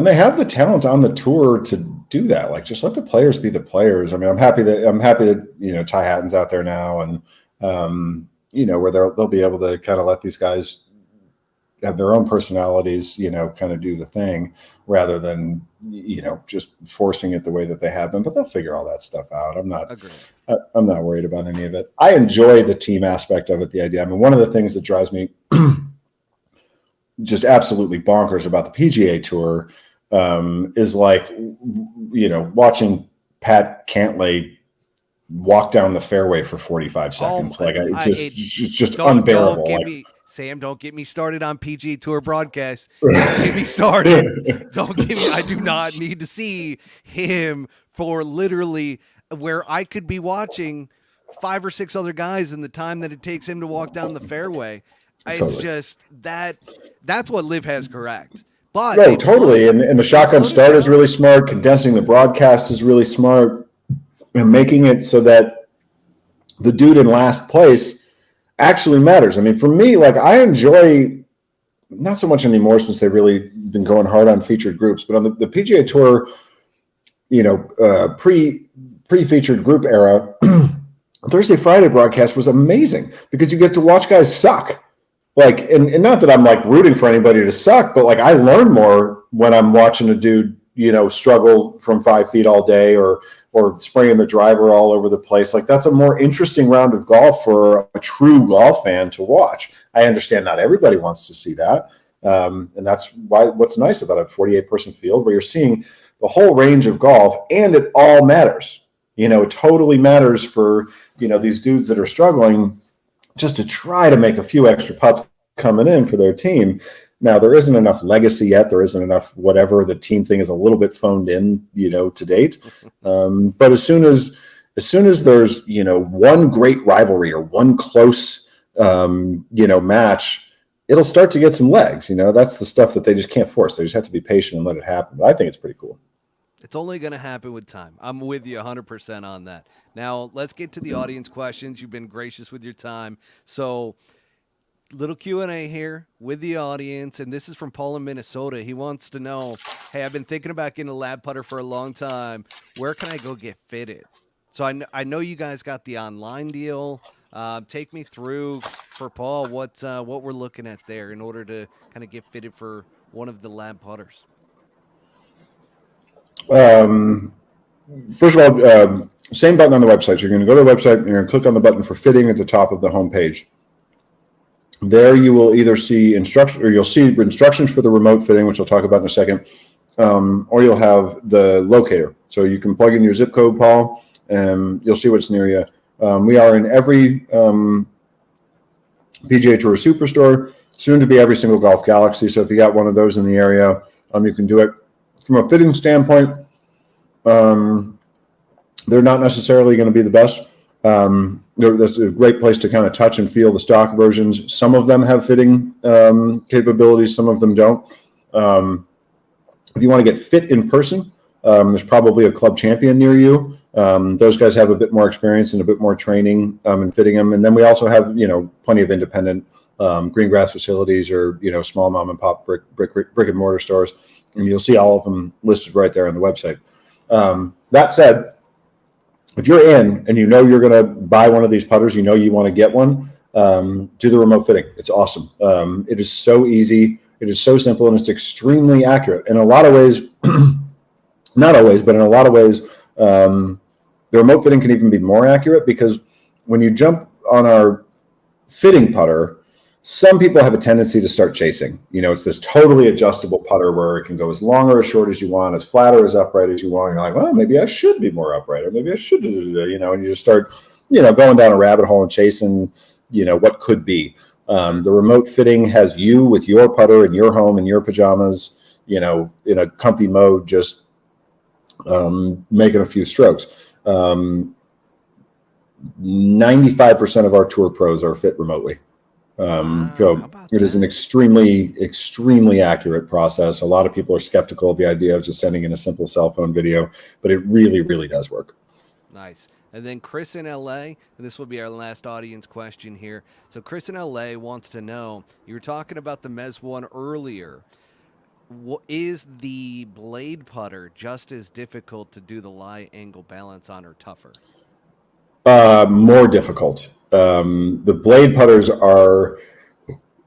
they have the talent on the tour to do that. Like, just let the players be the players. I mean, I'm happy that, Ty Hatton's out there now and, where they'll be able to kind of let these guys have their own personalities, kind of do the thing rather than, just forcing it the way that they have been, but they'll figure all that stuff out. I'm not worried about any of it. I enjoy the team aspect of it. The idea. I mean, one of the things that drives me just absolutely bonkers about the PGA Tour is like, watching Pat Cantlay walk down the fairway for 45 seconds. It's just unbearable. Sam, don't get me started on PGA Tour broadcast. Don't get me started. I do not need to see him for literally where I could be watching 5 or 6 other guys in the time that it takes him to walk down the fairway. It's just that's what LIV has correct. But no, totally. And the shotgun start is really smart. Condensing the broadcast is really smart. And making it so that the dude in last place actually matters. I mean, for me, like I enjoy, not so much anymore since they've really been going hard on featured groups, but on the PGA Tour, pre-featured group era, Thursday, Friday broadcast was amazing because you get to watch guys suck. Like, and not that I'm like rooting for anybody to suck, but like I learn more when I'm watching a dude, struggle from 5 feet all day or spraying the driver all over the place. Like that's a more interesting round of golf for a true golf fan to watch. I understand not everybody wants to see that. And that's what's nice about a 48-person field where you're seeing the whole range of golf and it all matters. It totally matters for, these dudes that are struggling just to try to make a few extra putts coming in for their team. Now, there isn't enough legacy yet. There isn't enough whatever. The team thing is a little bit phoned in, to date. But as soon as there's, one great rivalry or one close, match, it'll start to get some legs. That's the stuff that they just can't force. They just have to be patient and let it happen. But I think it's pretty cool. It's only going to happen with time. I'm with you 100% on that. Now, let's get to the audience questions. You've been gracious with your time. So, little Q&A here with the audience, and this is from Paul in Minnesota. He wants to know, hey, I've been thinking about getting a LAB putter for a long time. Where can I go get fitted? So I know you guys got the online deal. Take me through, for Paul, what we're looking at there in order to kind of get fitted for one of the LAB putters. First of all, same button on the website. So you're going to go to the website and you're going to click on the button for fitting at the top of the home page. There you will either see instructions for the remote fitting, which I'll talk about in a second, or you'll have the locator. So you can plug in your zip code, Paul, and you'll see what's near you. We are in every PGA Tour Superstore, soon to be every single Golf Galaxy. So if you got one of those in the area, you can do it. From a fitting standpoint, they're not necessarily going to be the best. That's a great place to kind of touch and feel the stock versions. Some of them have fitting capabilities, some of them don't. If you want to get fit in person, there's probably a club champion near you. Those guys have a bit more experience and a bit more training in fitting them. And then we also have, plenty of independent green grass facilities or, small mom and pop brick and mortar stores. And you'll see all of them listed right there on the website. That said, if you're in and you're going to buy one of these putters, you want to get one, do the remote fitting. It's awesome. It is so easy. It is so simple, and it's extremely accurate. In a lot of ways, not always, but in a lot of ways, the remote fitting can even be more accurate because when you jump on our fitting putter, some people have a tendency to start chasing. It's this totally adjustable putter where it can go as long or as short as you want, as flat or as upright as you want. You're like, well, maybe I should be more upright, or maybe I should, and you just start, going down a rabbit hole and chasing, what could be. The remote fitting has you with your putter in your home in your pajamas, in a comfy mode, just making a few strokes. 95% of our tour pros are fit remotely. So it is an extremely, extremely accurate process. A lot of people are skeptical of the idea of just sending in a simple cell phone video, but it really, really does work. Nice. And then Chris in L.A., and this will be our last audience question here. So Chris in L.A. wants to know, you were talking about the Mez 1 earlier. Is the blade putter just as difficult to do the lie angle balance on or tougher? More difficult. The blade putters are,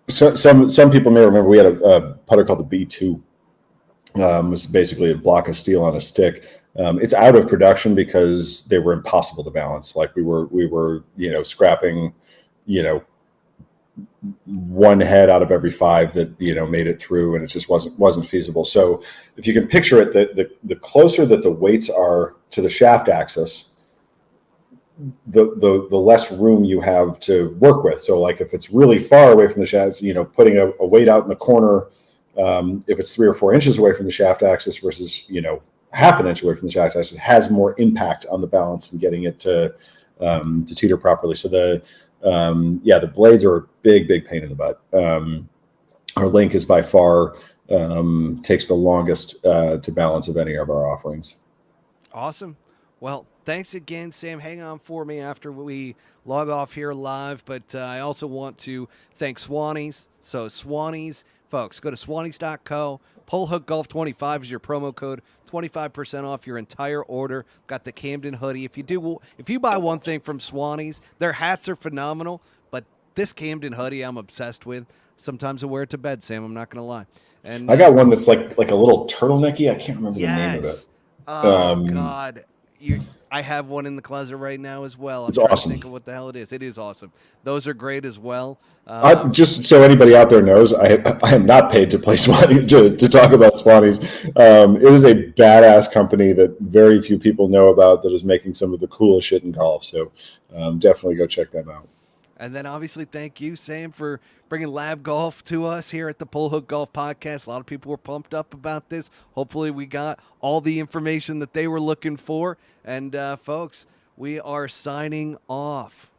some people may remember we had a putter called the B2. Was basically a block of steel on a stick. It's out of production because they were impossible to balance. Like we were scrapping, one head out of every 5 that made it through, and it just wasn't feasible. So if you can picture it, the closer that the weights are to the shaft axis, the less room you have to work with. So like if it's really far away from the shaft, putting a weight out in the corner, if it's 3 or 4 inches away from the shaft axis versus half an inch away from the shaft axis, has more impact on the balance and getting it to teeter properly. So the blades are a big pain in the butt. Our link is by far takes the longest to balance of any of our offerings. Awesome. Well, thanks again, Sam. Hang on for me after we log off here live, but I also want to thank Swannies. So Swannies, folks, go to swannies.co. Pullhook Golf 25 is your promo code. 25% off your entire order. Got the Camden hoodie. If you buy one thing from Swannies, their hats are phenomenal, but this Camden hoodie I'm obsessed with. Sometimes I wear it to bed, Sam. I'm not going to lie. And I got one that's like a little turtlenecky. I can't remember the name of it. Oh, God. I have one in the closet right now as well. It's awesome. To think of what the hell it is. It is awesome. Those are great as well. Just so anybody out there knows, I am not paid to play Swanee to talk about Swannies. It is a badass company that very few people know about that is making some of the coolest shit in golf. So definitely go check them out. And then obviously thank you, Sam, for bringing Lab Golf to us here at the Pull Hook Golf Podcast. A lot of people were pumped up about this. Hopefully we got all the information that they were looking for. And folks, we are signing off.